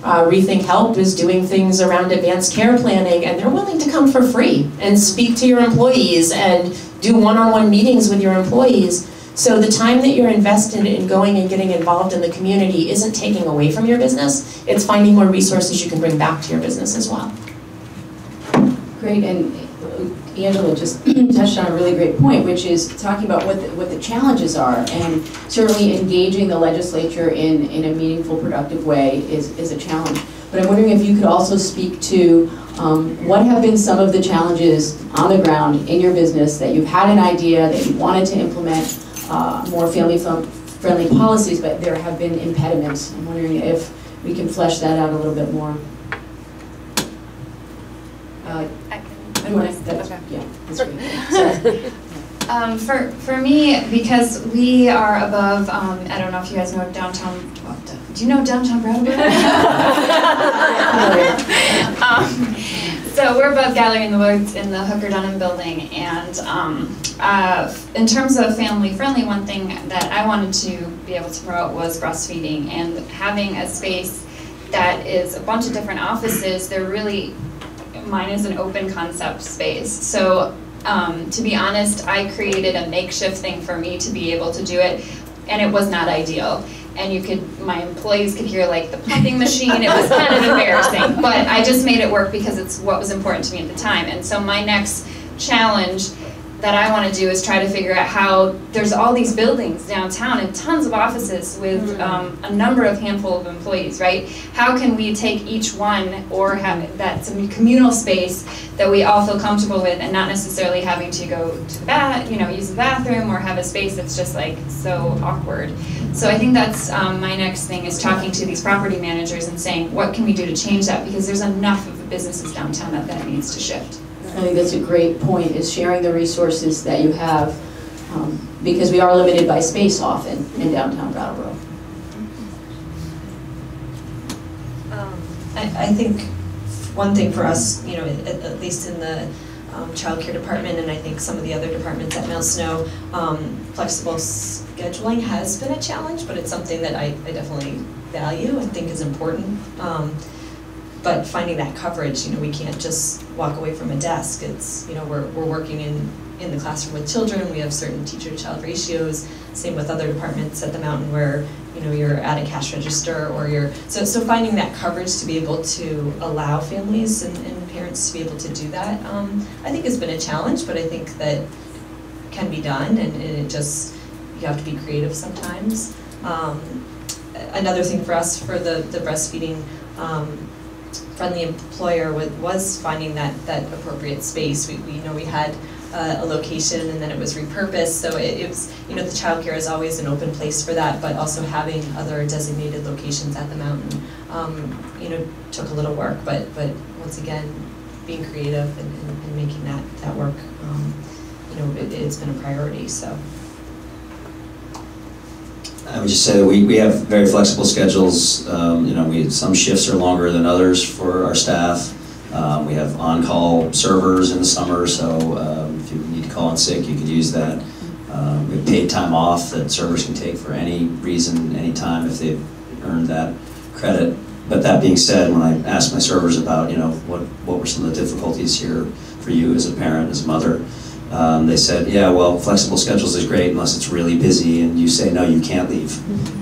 K: Rethink Help is doing things around advanced care planning, and they're willing to come for free and speak to your employees and do one-on-one meetings with your employees. So the time that you're invested in going and getting involved in the community isn't taking away from your business, it's finding more resources you can bring back to your business as well.
J: Great, and Angela just touched on a really great point, which is talking about what the challenges are, and certainly engaging the legislature in a meaningful, productive way is a challenge. But I'm wondering if you could also speak to what have been some of the challenges on the ground in your business that you've had an idea that you wanted to implement more family-friendly policies, but there have been impediments. I'm wondering if we can flesh that out a little bit more.
L: For me, because we are above, I don't know if you guys know downtown, do you know downtown Brattleboro? So we're above Gallery in the Woods in the Hooker Dunham building, and in terms of family friendly, one thing that I wanted to be able to promote was breastfeeding, and having a space that is a bunch of different offices. They're really, mine is an open concept space. So to be honest, I created a makeshift thing for me to be able to do it. and it was not ideal. And my employees could hear like the pumping machine. It was kind of embarrassing, but I just made it work because it's what was important to me at the time. And so my next challenge that I want to do is try to figure out how there's all these buildings downtown and tons of offices with a number of handful of employees, right? How can we take each one or have that some communal space that we all feel comfortable with, and not necessarily having to go to the use the bathroom or have a space that's just like so awkward. So I think that's my next thing, is talking to these property managers and saying, what can we do to change that? Because there's enough of the businesses downtown that needs to shift.
J: I think that's a great point, is sharing the resources that you have, because we are limited by space often in downtown Brattleboro.
N: I think one thing for us, at least in the child care department, and I think some of the other departments at Mount Snow, flexible scheduling has been a challenge, but it's something that I definitely value and think is important. But finding that coverage, we can't just walk away from a desk. It's, we're working in the classroom with children. We have certain teacher-to-child ratios. Same with other departments at the mountain where, you're at a cash register or so finding that coverage to be able to allow families and parents to be able to do that, I think has been a challenge, but I think that can be done, and it just, you have to be creative sometimes. Another thing for us for the breastfeeding, friendly employer was finding that appropriate space. We had a location, and then it was repurposed, so it was, the childcare is always an open place for that, but also having other designated locations at the mountain, took a little work, but once again, being creative and making that work, it's been a priority, so.
M: I would just say that we have very flexible schedules. Some shifts are longer than others for our staff. We have on-call servers in the summer, so if you need to call in sick, you could use that. We have paid time off that servers can take for any reason, any time, if they've earned that credit. But that being said, when I asked my servers about, what were some of the difficulties here for you as a parent, as a mother, they said, yeah, well, flexible schedules is great unless it's really busy and you say, no, you can't leave.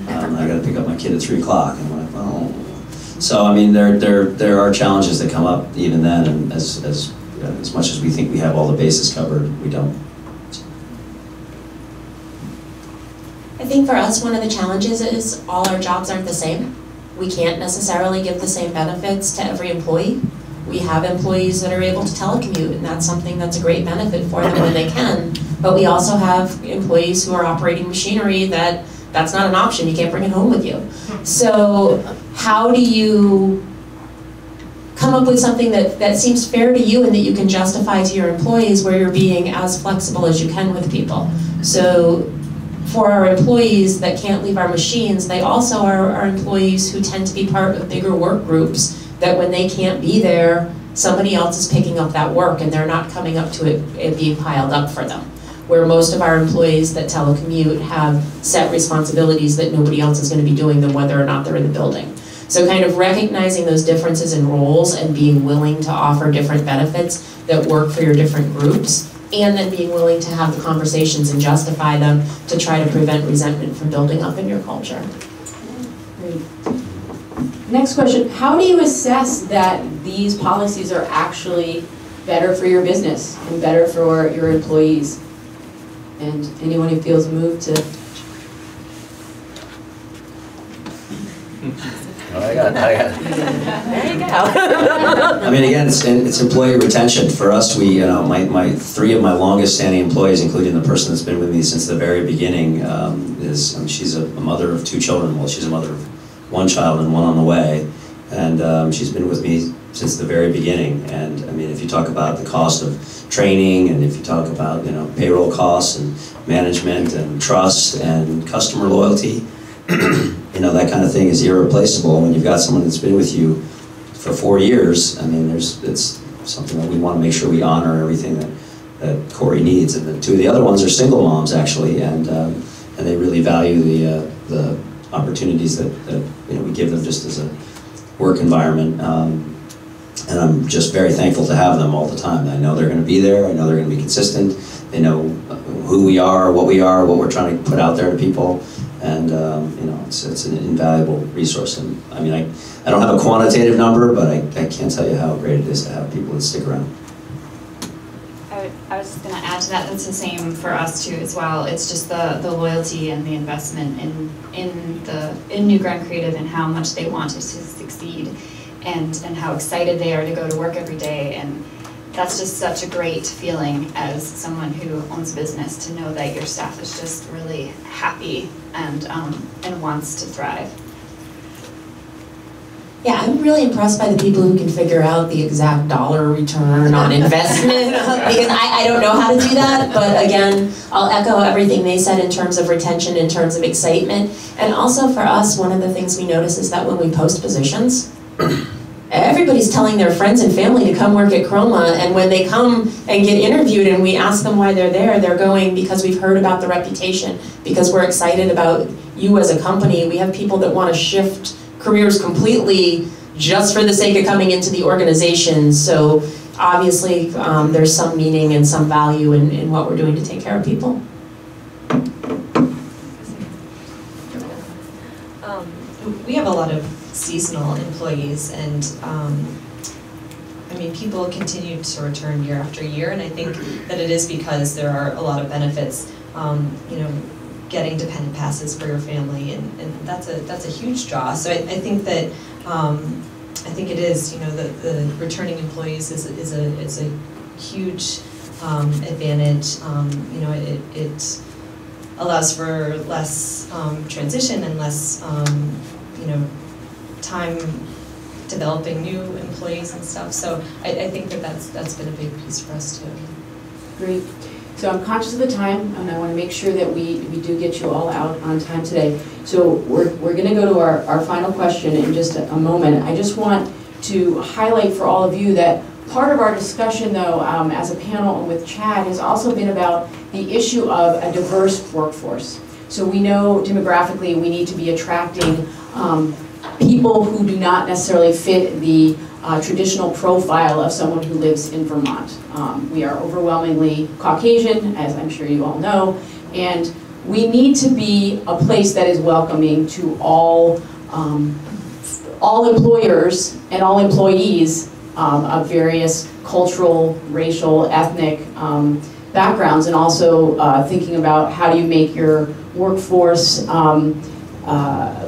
M: I got to pick up my kid at 3 o'clock. And I'm like, well. So, I mean, there are challenges that come up even then, and as much as we think we have all the bases covered, we don't.
K: I think for us, one of the challenges is all our jobs aren't the same. We can't necessarily give the same benefits to every employee. We have employees that are able to telecommute, and that's something that's a great benefit for them when they can. But we also have employees who are operating machinery that's not an option. You can't bring it home with you. So how do you come up with something that seems fair to you and that you can justify to your employees, where you're being as flexible as you can with people? So for our employees that can't leave our machines, they also are our employees who tend to be part of bigger work groups, that when they can't be there, somebody else is picking up that work and they're not coming up to it being piled up for them. Where most of our employees that telecommute have set responsibilities that nobody else is going to be doing them, whether or not they're in the building. So kind of recognizing those differences in roles and being willing to offer different benefits that work for your different groups, and then being willing to have the conversations and justify them to try to prevent resentment from building up in your culture.
J: Great. Next question, how do you assess that these policies are actually better for your business and better for your employees? And anyone who feels moved to...
M: I got it.
J: There you go.
M: I mean, again, it's employee retention. For us, we, my 3 of my longest standing employees, including the person that's been with me since the very beginning, she's a mother of 2 children. Well, she's a mother of 1 child and 1 on the way. And she's been with me since the very beginning. And I mean, if you talk about the cost of training, and if you talk about, payroll costs and management and trust and customer loyalty, that kind of thing is irreplaceable. When you've got someone that's been with you for 4 years, I mean, it's something that we want to make sure we honor everything that Corey needs. And the 2 of the other ones are single moms, actually, and they really value the opportunities that we give them just as a work environment. And I'm just very thankful to have them all the time. I know they're going to be there. I know they're going to be consistent. They know who we are, what we're trying to put out there to people. And you know, it's an invaluable resource. And I mean, I don't have a quantitative number, but I can't tell you how great it is to have people that stick around.
L: I was just going to add to that. That's the same for us too as well. It's just the loyalty and the investment in New Ground Creative and how much they want us to succeed, and how excited they are to go to work every day. And that's just such a great feeling as someone who owns a business, to know that your staff is just really happy and wants to thrive.
K: Yeah, I'm really impressed by the people who can figure out the exact dollar return on investment, because I don't know how to do that, but again, I'll echo everything they said in terms of retention, in terms of excitement. And also for us, one of the things we notice is that when we post positions, everybody's telling their friends and family to come work at CHROMA, and when they come and get interviewed and we ask them why they're there, they're going because we've heard about the reputation, because we're excited about you as a company. We have people that want to shift careers completely just for the sake of coming into the organization. So obviously there's some meaning and some value in what we're doing to take care of people.
N: We have a lot of seasonal employees, and I mean, people continue to return year after year, and I think that it is because there are a lot of benefits. You know, getting dependent passes for your family, and that's a huge draw. So I think that I think it is, you know, the returning employees is a huge advantage. You know, it allows for less transition and less you know, time developing new employees and stuff. So I think that that's been a big piece for us too.
J: Great. So I'm conscious of the time, and I want to make sure that we do get you all out on time today. So we're going to go to our final question in just a moment. I just want to highlight for all of you that part of our discussion, though, as a panel and with Chad, has also been about the issue of a diverse workforce. So we know demographically we need to be attracting people who do not necessarily fit the traditional profile of someone who lives in Vermont. We are overwhelmingly Caucasian, as I'm sure you all know, and we need to be a place that is welcoming to all employers and all employees of various cultural, racial, ethnic backgrounds, and also thinking about how do you make your workforce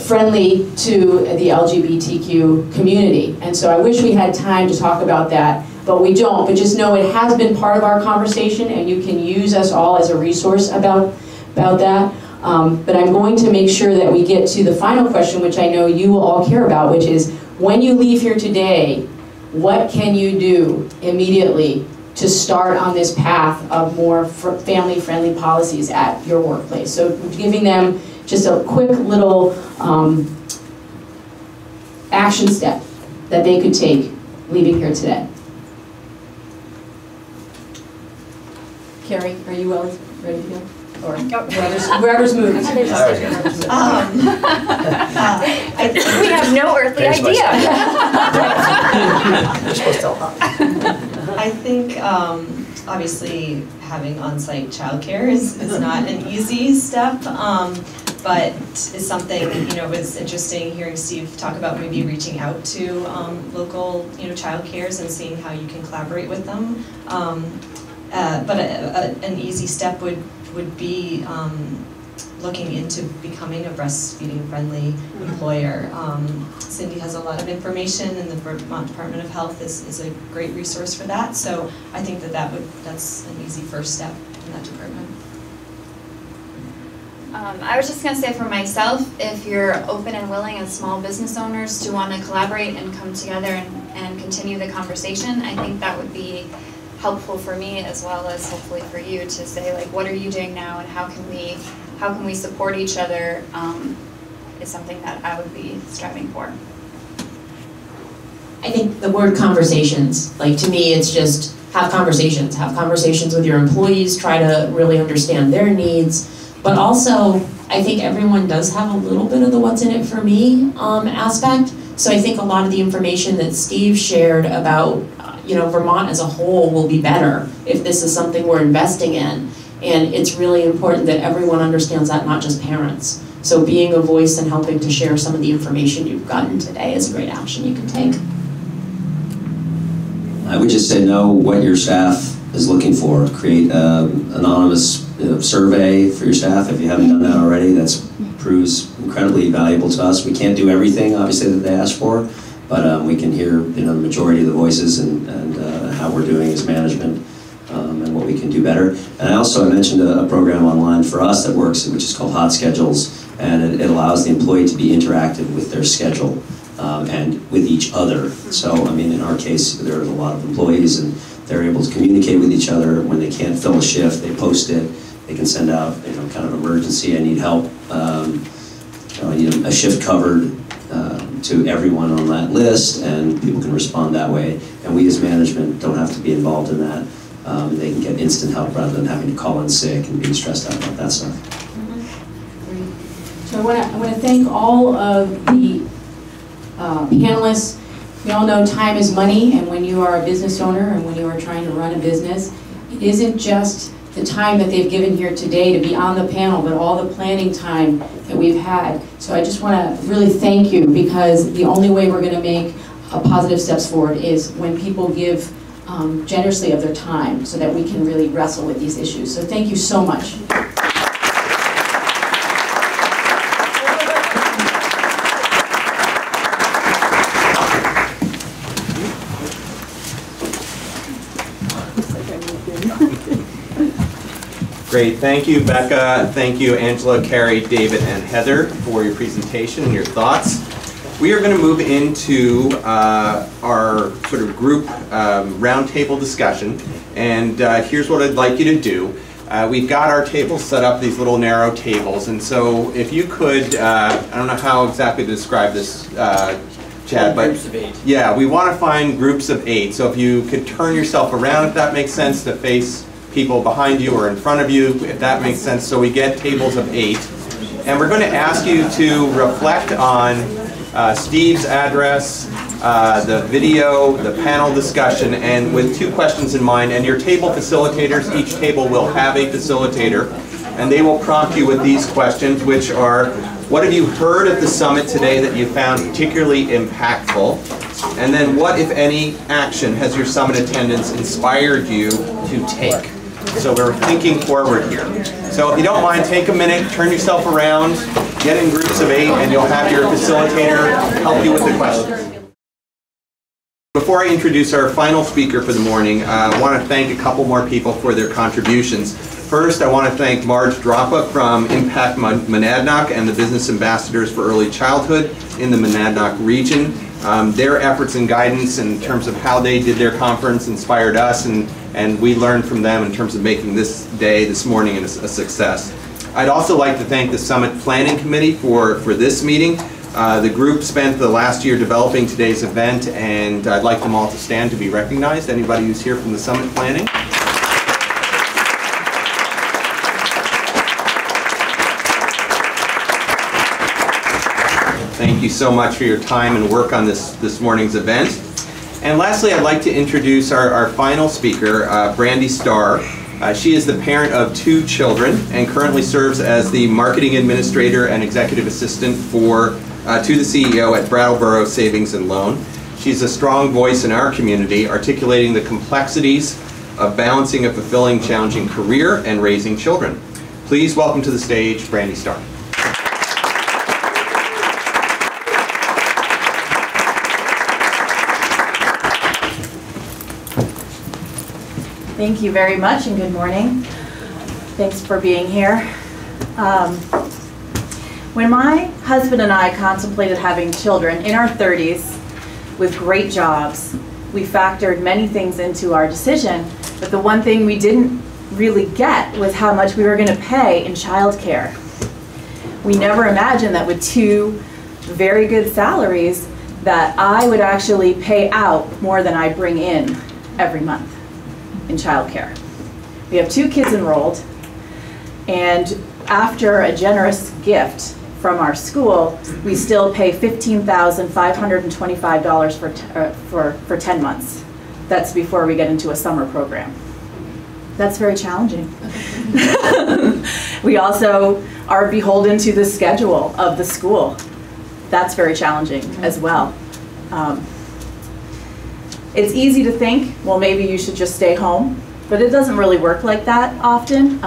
J: friendly to the LGBTQ community. And so I wish we had time to talk about that, but we don't. But just know it has been part of our conversation, and you can use us all as a resource about that. But I'm going to make sure that we get to the final question, which I know you will all care about, which is, when you leave here today, what can you do immediately to start on this path of more family-friendly policies at your workplace? So giving them just a quick little action step that they could take leaving here today. Carrie, are you ready to go? Or whoever's moving.
K: We have no earthly idea.
N: You're supposed to I think obviously having on-site childcare is not an easy step, but is something, you know, it was interesting hearing Steve talk about maybe reaching out to local, you know, child cares and seeing how you can collaborate with them. But an easy step would be looking into becoming a breastfeeding friendly employer. Cindy has a lot of information, and the Vermont Department of Health is a great resource for that. So I think that's an easy first step in that department.
L: I was just going to say for myself, if you're open and willing as small business owners to want to collaborate and come together and continue the conversation, I think that would be helpful for me as well as hopefully for you to say, like, what are you doing now and how can we support each other, is something that I would be striving for.
K: I think the word conversations, like, to me it's just have conversations with your employees, try to really understand their needs, but also I think everyone does have a little bit of the what's in it for me aspect. So I think a lot of the information that Steve shared about you know, Vermont as a whole will be better if this is something we're investing in. And it's really important that everyone understands that, not just parents. So being a voice and helping to share some of the information you've gotten today is a great action you can take.
M: I would just say know what your staff is looking for. Create an anonymous survey for your staff if you haven't done that already. That proves incredibly valuable to us. We can't do everything, obviously, that they ask for, but we can hear the majority of the voices and how we're doing as management and what we can do better. And I mentioned a program online for us that works, which is called Hot Schedules, and it allows the employee to be interactive with their schedule and with each other. So, I mean, in our case, there's a lot of employees, and they're able to communicate with each other. When they can't fill a shift, they post it. They can send out, kind of emergency, I need help, I need a shift covered to everyone on that list, and people can respond that way. And we as management don't have to be involved in that. They can get instant help rather than having to call in sick and being stressed out about that stuff.
J: So I want to thank all of the panelists. We all know time is money, and when you are a business owner and when you are trying to run a business, it isn't just the time that they've given here today to be on the panel, but all the planning time that we've had. So I just want to really thank you, because the only way we're going to make positive steps forward is when people give generously of their time so that we can really wrestle with these issues. So thank you so much.
A: Great, thank you, Becca. Thank you, Angela, Carrie, David, and Heather for your presentation and your thoughts. We are going to move into our sort of group roundtable discussion, and here's what I'd like you to do. We've got our tables set up, these little narrow tables, and so if you could, I don't know how exactly to describe this, Chad, but groups of 8. Yeah, we want to find groups of 8. So if you could turn yourself around, if that makes sense, to face people behind you or in front of you, if that makes sense, so we get tables of 8. And we're going to ask you to reflect on Steve's address, the video, the panel discussion, and with 2 questions in mind. And your table facilitators, each table will have a facilitator, and they will prompt you with these questions, which are, what have you heard at the summit today that you found particularly impactful? And then what, if any, action has your summit attendance inspired you to take? So we're thinking forward here. So if you don't mind, take a minute, turn yourself around, get in groups of 8, and you'll have your facilitator help you with the questions. Before I introduce our final speaker for the morning, I want to thank a couple more people for their contributions. First, I want to thank Marge Droppa from Impact Monadnock and the Business Ambassadors for Early Childhood in the Monadnock region. Their efforts and guidance in terms of how they did their conference inspired us, and we learned from them in terms of making this day, this morning, a success. I'd also like to thank the Summit Planning Committee for this meeting. The group spent the last year developing today's event, and I'd like them all to stand to be recognized. Anybody who's here from the Summit Planning? Thank you so much for your time and work on this morning's event. And lastly, I'd like to introduce our final speaker, Brandy Starr. She is the parent of 2 children and currently serves as the marketing administrator and executive assistant to the CEO at Brattleboro Savings and Loan. She's a strong voice in our community, articulating the complexities of balancing a fulfilling, challenging career and raising children. Please welcome to the stage, Brandy Starr.
O: Thank you very much, and good morning. Thanks for being here. When my husband and I contemplated having children in our 30s with great jobs, we factored many things into our decision, but the one thing we didn't really get was how much we were going to pay in childcare. We never imagined that with 2 very good salaries that I would actually pay out more than I bring in every month in childcare. We have 2 kids enrolled, and after a generous gift from our school, we still pay $15,525 for 10 months. That's before we get into a summer program. That's very challenging. We also are beholden to the schedule of the school. That's very challenging as well. It's easy to think, well, maybe you should just stay home, but it doesn't really work like that often.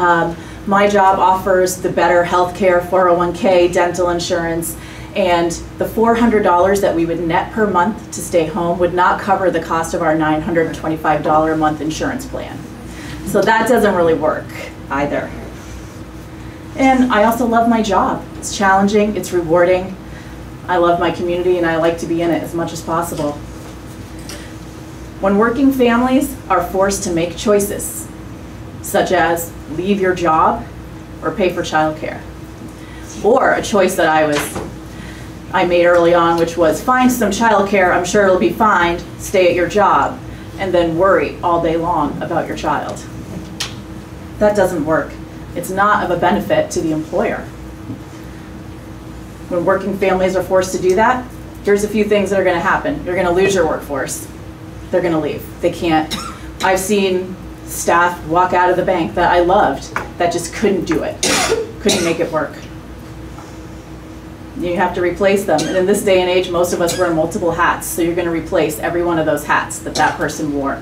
O: My job offers the better healthcare, 401k, dental insurance, and the $400 that we would net per month to stay home would not cover the cost of our $925 a month insurance plan. So that doesn't really work either. And I also love my job. It's challenging, it's rewarding. I love my community and I like to be in it as much as possible. When working families are forced to make choices, such as leave your job or pay for childcare, or a choice that I made early on, which was find some childcare, I'm sure it'll be fine, stay at your job, and then worry all day long about your child. That doesn't work. It's not of a benefit to the employer. When working families are forced to do that, here's a few things that are going to happen. You're going to lose your workforce. They're going to leave. They can't. I've seen staff walk out of the bank that I loved that just couldn't do it, couldn't make it work. You have to replace them. And in this day and age, most of us wear multiple hats, so you're going to replace every one of those hats that that person wore.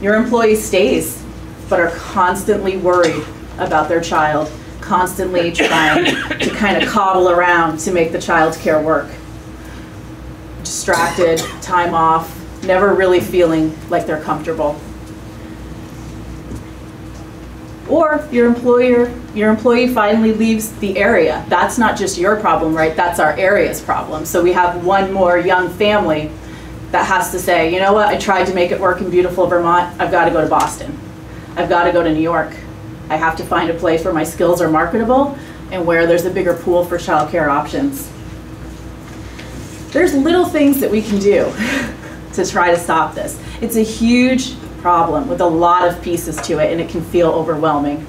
O: Your employee stays, but are constantly worried about their child, constantly trying to kind of cobble around to make the child's care work. Distracted, time off, never really feeling like they're comfortable. Or your employee finally leaves the area. That's not just your problem, right? That's our area's problem. So we have one more young family that has to say, you know what, I tried to make it work in beautiful Vermont, I've got to go to Boston. I've got to go to New York. I have to find a place where my skills are marketable and where there's a bigger pool for childcare options. There's little things that we can do to try to stop this. It's a huge problem with a lot of pieces to it, and it can feel overwhelming.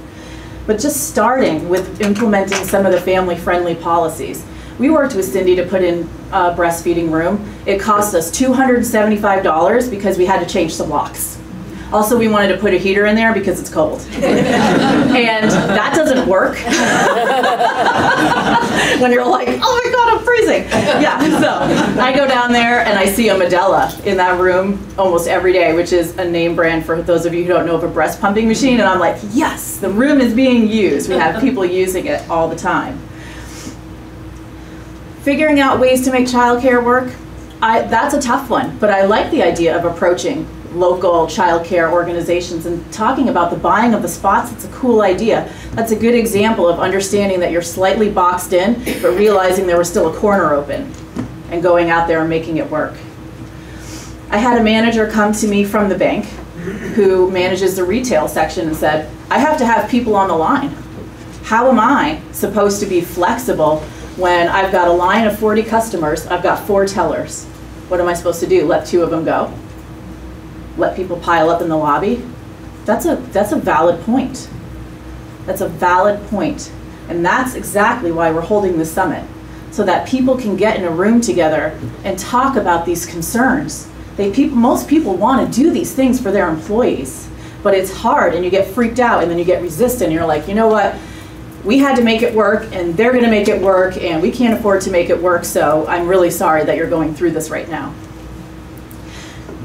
O: But just starting with implementing some of the family-friendly policies. We worked with Cindy to put in a breastfeeding room. It cost us $275 because we had to change some locks. Also, we wanted to put a heater in there because it's cold. And that doesn't work. When you're like, oh my God, I'm freezing. Yeah, so I go down there and I see a Medela in that room almost every day, which is a name brand for those of you who don't know of a breast pumping machine. And I'm like, yes, the room is being used. We have people using it all the time. Figuring out ways to make childcare work, that's a tough one, but I like the idea of approaching local childcare organizations and talking about the buying of the spots. It's a cool idea. That's a good example of understanding that you're slightly boxed in, but realizing there was still a corner open and going out there and making it work. I had a manager come to me from the bank who manages the retail section and said, I have to have people on the line. How am I supposed to be flexible when I've got a line of 40 customers, I've got 4 tellers? What am I supposed to do? Let 2 of them go? Let people pile up in the lobby? That's a valid point. That's a valid point. And that's exactly why we're holding this summit, so that people can get in a room together and talk about these concerns. Most people want to do these things for their employees, but it's hard and you get freaked out and then you get resistant and you're like, you know what? We had to make it work and they're going to make it work and we can't afford to make it work, so I'm really sorry that you're going through this right now.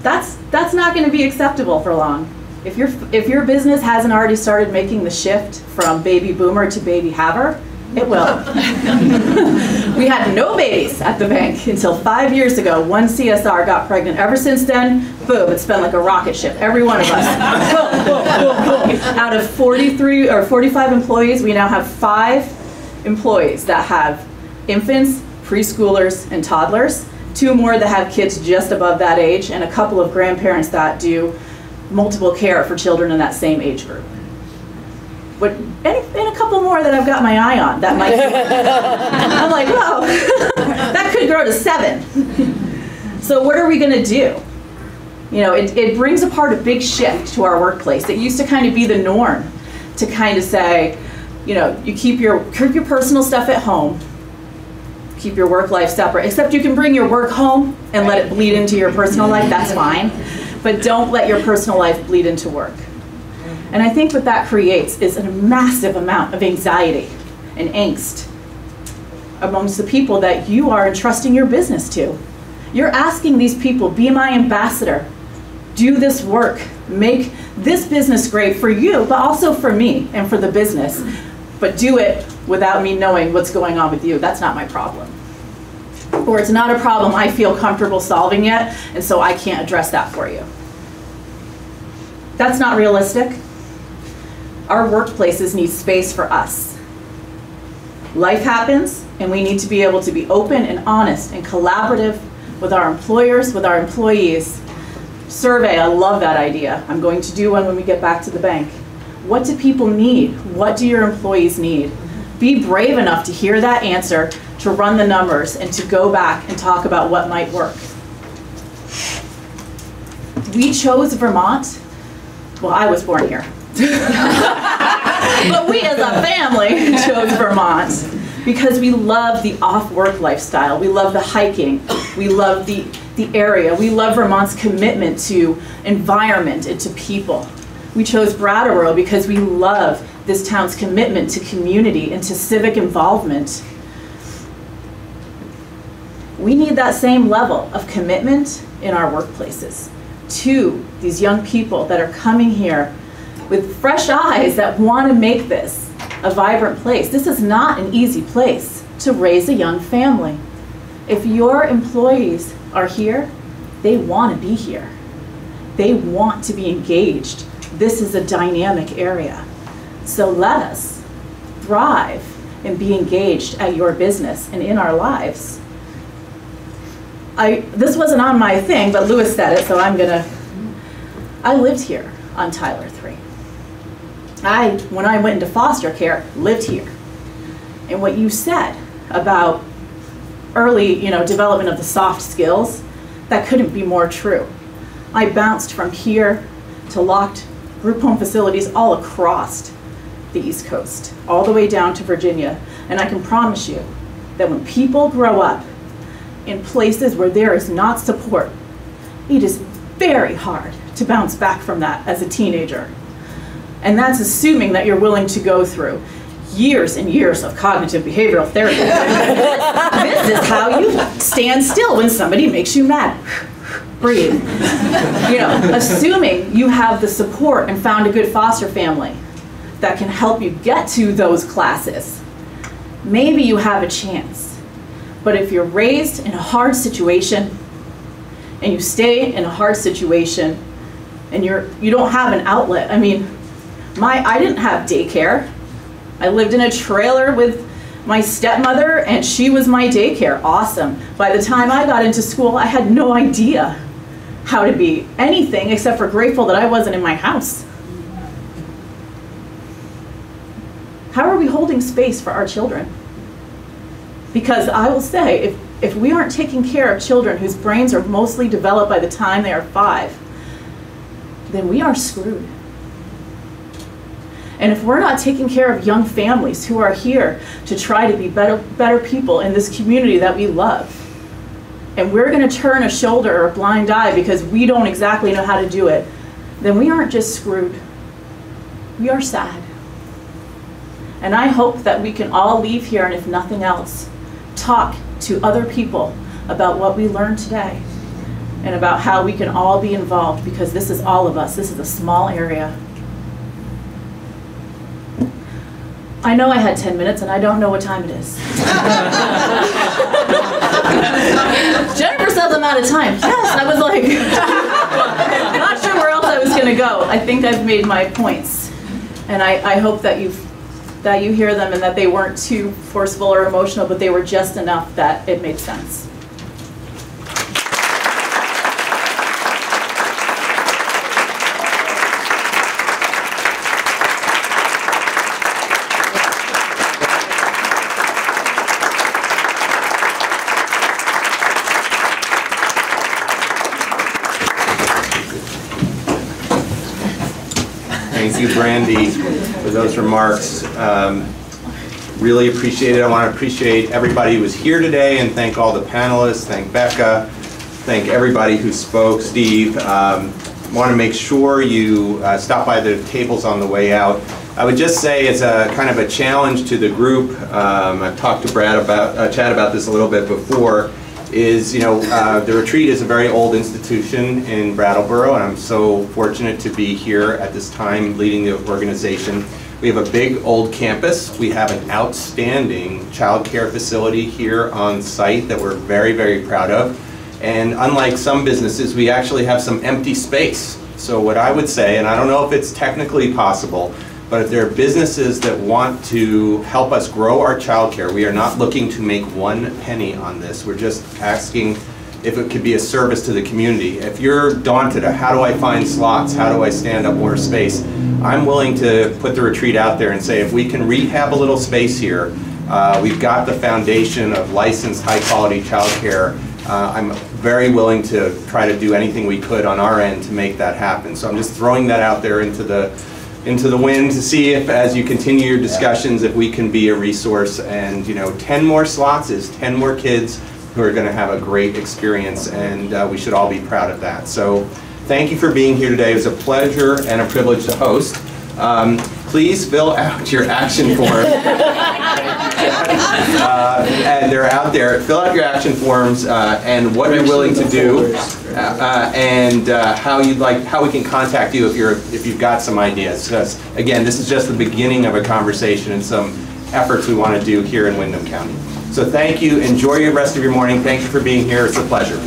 O: That's not going to be acceptable for long. If your business hasn't already started making the shift from baby boomer to baby haver, it will. We had no babies at the bank until 5 years ago. One CSR got pregnant. Ever since then, boom, it's been like a rocket ship. Every one of us. Boom, boom, boom, boom. Out of 43 or 45 employees, we now have 5 employees that have infants, preschoolers, and toddlers. 2 more that have kids just above that age, and a couple of grandparents that do multiple care for children in that same age group. And a couple more that I've got my eye on. That might I'm like, whoa, that could grow to 7. So what are we going to do? You know, it brings apart a big shift to our workplace. It used to kind of be the norm to kind of say, you know, you keep your personal stuff at home, keep your work life separate, except you can bring your work home and let it bleed into your personal life, that's fine. But don't let your personal life bleed into work. And I think what that creates is a massive amount of anxiety and angst amongst the people that you are entrusting your business to. You're asking these people, be my ambassador, do this work, make this business great for you, but also for me and for the business. But do it without me knowing what's going on with you. That's not my problem. Or it's not a problem I feel comfortable solving yet, and so I can't address that for you. That's not realistic. Our workplaces need space for us. Life happens, and we need to be able to be open and honest and collaborative with our employers, with our employees. Survey, I love that idea. I'm going to do one when we get back to the bank. What do people need? What do your employees need? Be brave enough to hear that answer, to run the numbers, and to go back and talk about what might work. We chose Vermont. Well, I was born here. But we as a family chose Vermont because we love the off-work lifestyle. We love the hiking. We love the area. We love Vermont's commitment to environment and to people. We chose Brattleboro because we love this town's commitment to community and to civic involvement. We need that same level of commitment in our workplaces to these young people that are coming here with fresh eyes that want to make this a vibrant place. This is not an easy place to raise a young family. If your employees are here, they want to be here. They want to be engaged. This is a dynamic area. So let us thrive and be engaged at your business and in our lives. This wasn't on my thing, but Lewis said it, so I lived here on Tyler 3. When I went into foster care, lived here. And what you said about early, development of the soft skills, that couldn't be more true. I bounced from here to locked group home facilities all across the East Coast, all the way down to Virginia. And I can promise you that when people grow up in places where there is not support, it is very hard to bounce back from that as a teenager. And that's assuming that you're willing to go through years and years of cognitive behavioral therapy. This is how you stand still when somebody makes you mad. Breathe. Assuming you have the support and found a good foster family that can help you get to those classes, maybe you have a chance. But if you're raised in a hard situation and you stay in a hard situation and you don't have an outlet, I didn't have daycare. I lived in a trailer with my stepmother and she was my daycare. Awesome. By the time I got into school, I had no idea how to be anything except for grateful that I wasn't in my house. How are we holding space for our children? Because I will say, if we aren't taking care of children whose brains are mostly developed by the time they are 5, then we are screwed. And if we're not taking care of young families who are here to try to be better people in this community that we love, and we're going to turn a shoulder or a blind eye because we don't exactly know how to do it, then we aren't just screwed. We are sad. And I hope that we can all leave here, and if nothing else, talk to other people about what we learned today and about how we can all be involved, because this is all of us. This is a small area. I know I had 10 minutes and I don't know what time it is. Jennifer says I'm out of time. Yes, I was like, not sure where else I was going to go. I think I've made my points. And I hope that you hear them and that they weren't too forceful or emotional, but they were just enough that it made sense.
A: Thank you, Brandy, for those remarks. Really appreciate it. I want to appreciate everybody who was here today and thank all the panelists, thank BECCA, thank everybody who spoke, Steve. want to make sure you stop by the tables on the way out. I would just say, as a kind of a challenge to the group, I've talked to Chad about this a little bit before, is, the retreat is a very old institution in Brattleboro, and I'm so fortunate to be here at this time leading the organization. We have a big old campus. We have an outstanding child care facility here on site that we're very, very proud of. And unlike some businesses, we actually have some empty space. So what I would say, and I don't know if it's technically possible, but if there are businesses that want to help us grow our childcare, we are not looking to make 1 penny on this. We're just asking if it could be a service to the community. If you're daunted, how do I find slots? How do I stand up more space? I'm willing to put the retreat out there and say, if we can rehab a little space here, we've got the foundation of licensed high-quality childcare. I'm very willing to try to do anything we could on our end to make that happen. So I'm just throwing that out there into the wind to see if, as you continue your discussions, if we can be a resource. And 10 more slots is 10 more kids who are going to have a great experience, and we should all be proud of that. So thank you for being here today. It was a pleasure and a privilege to host. Please fill out your action form. And they're out there. Fill out your action forms and what you're willing to do, and how we can contact you if you've got some ideas. Because again, this is just the beginning of a conversation and some efforts we want to do here in Windham County. So thank you. Enjoy the rest of your morning. Thank you for being here. It's a pleasure.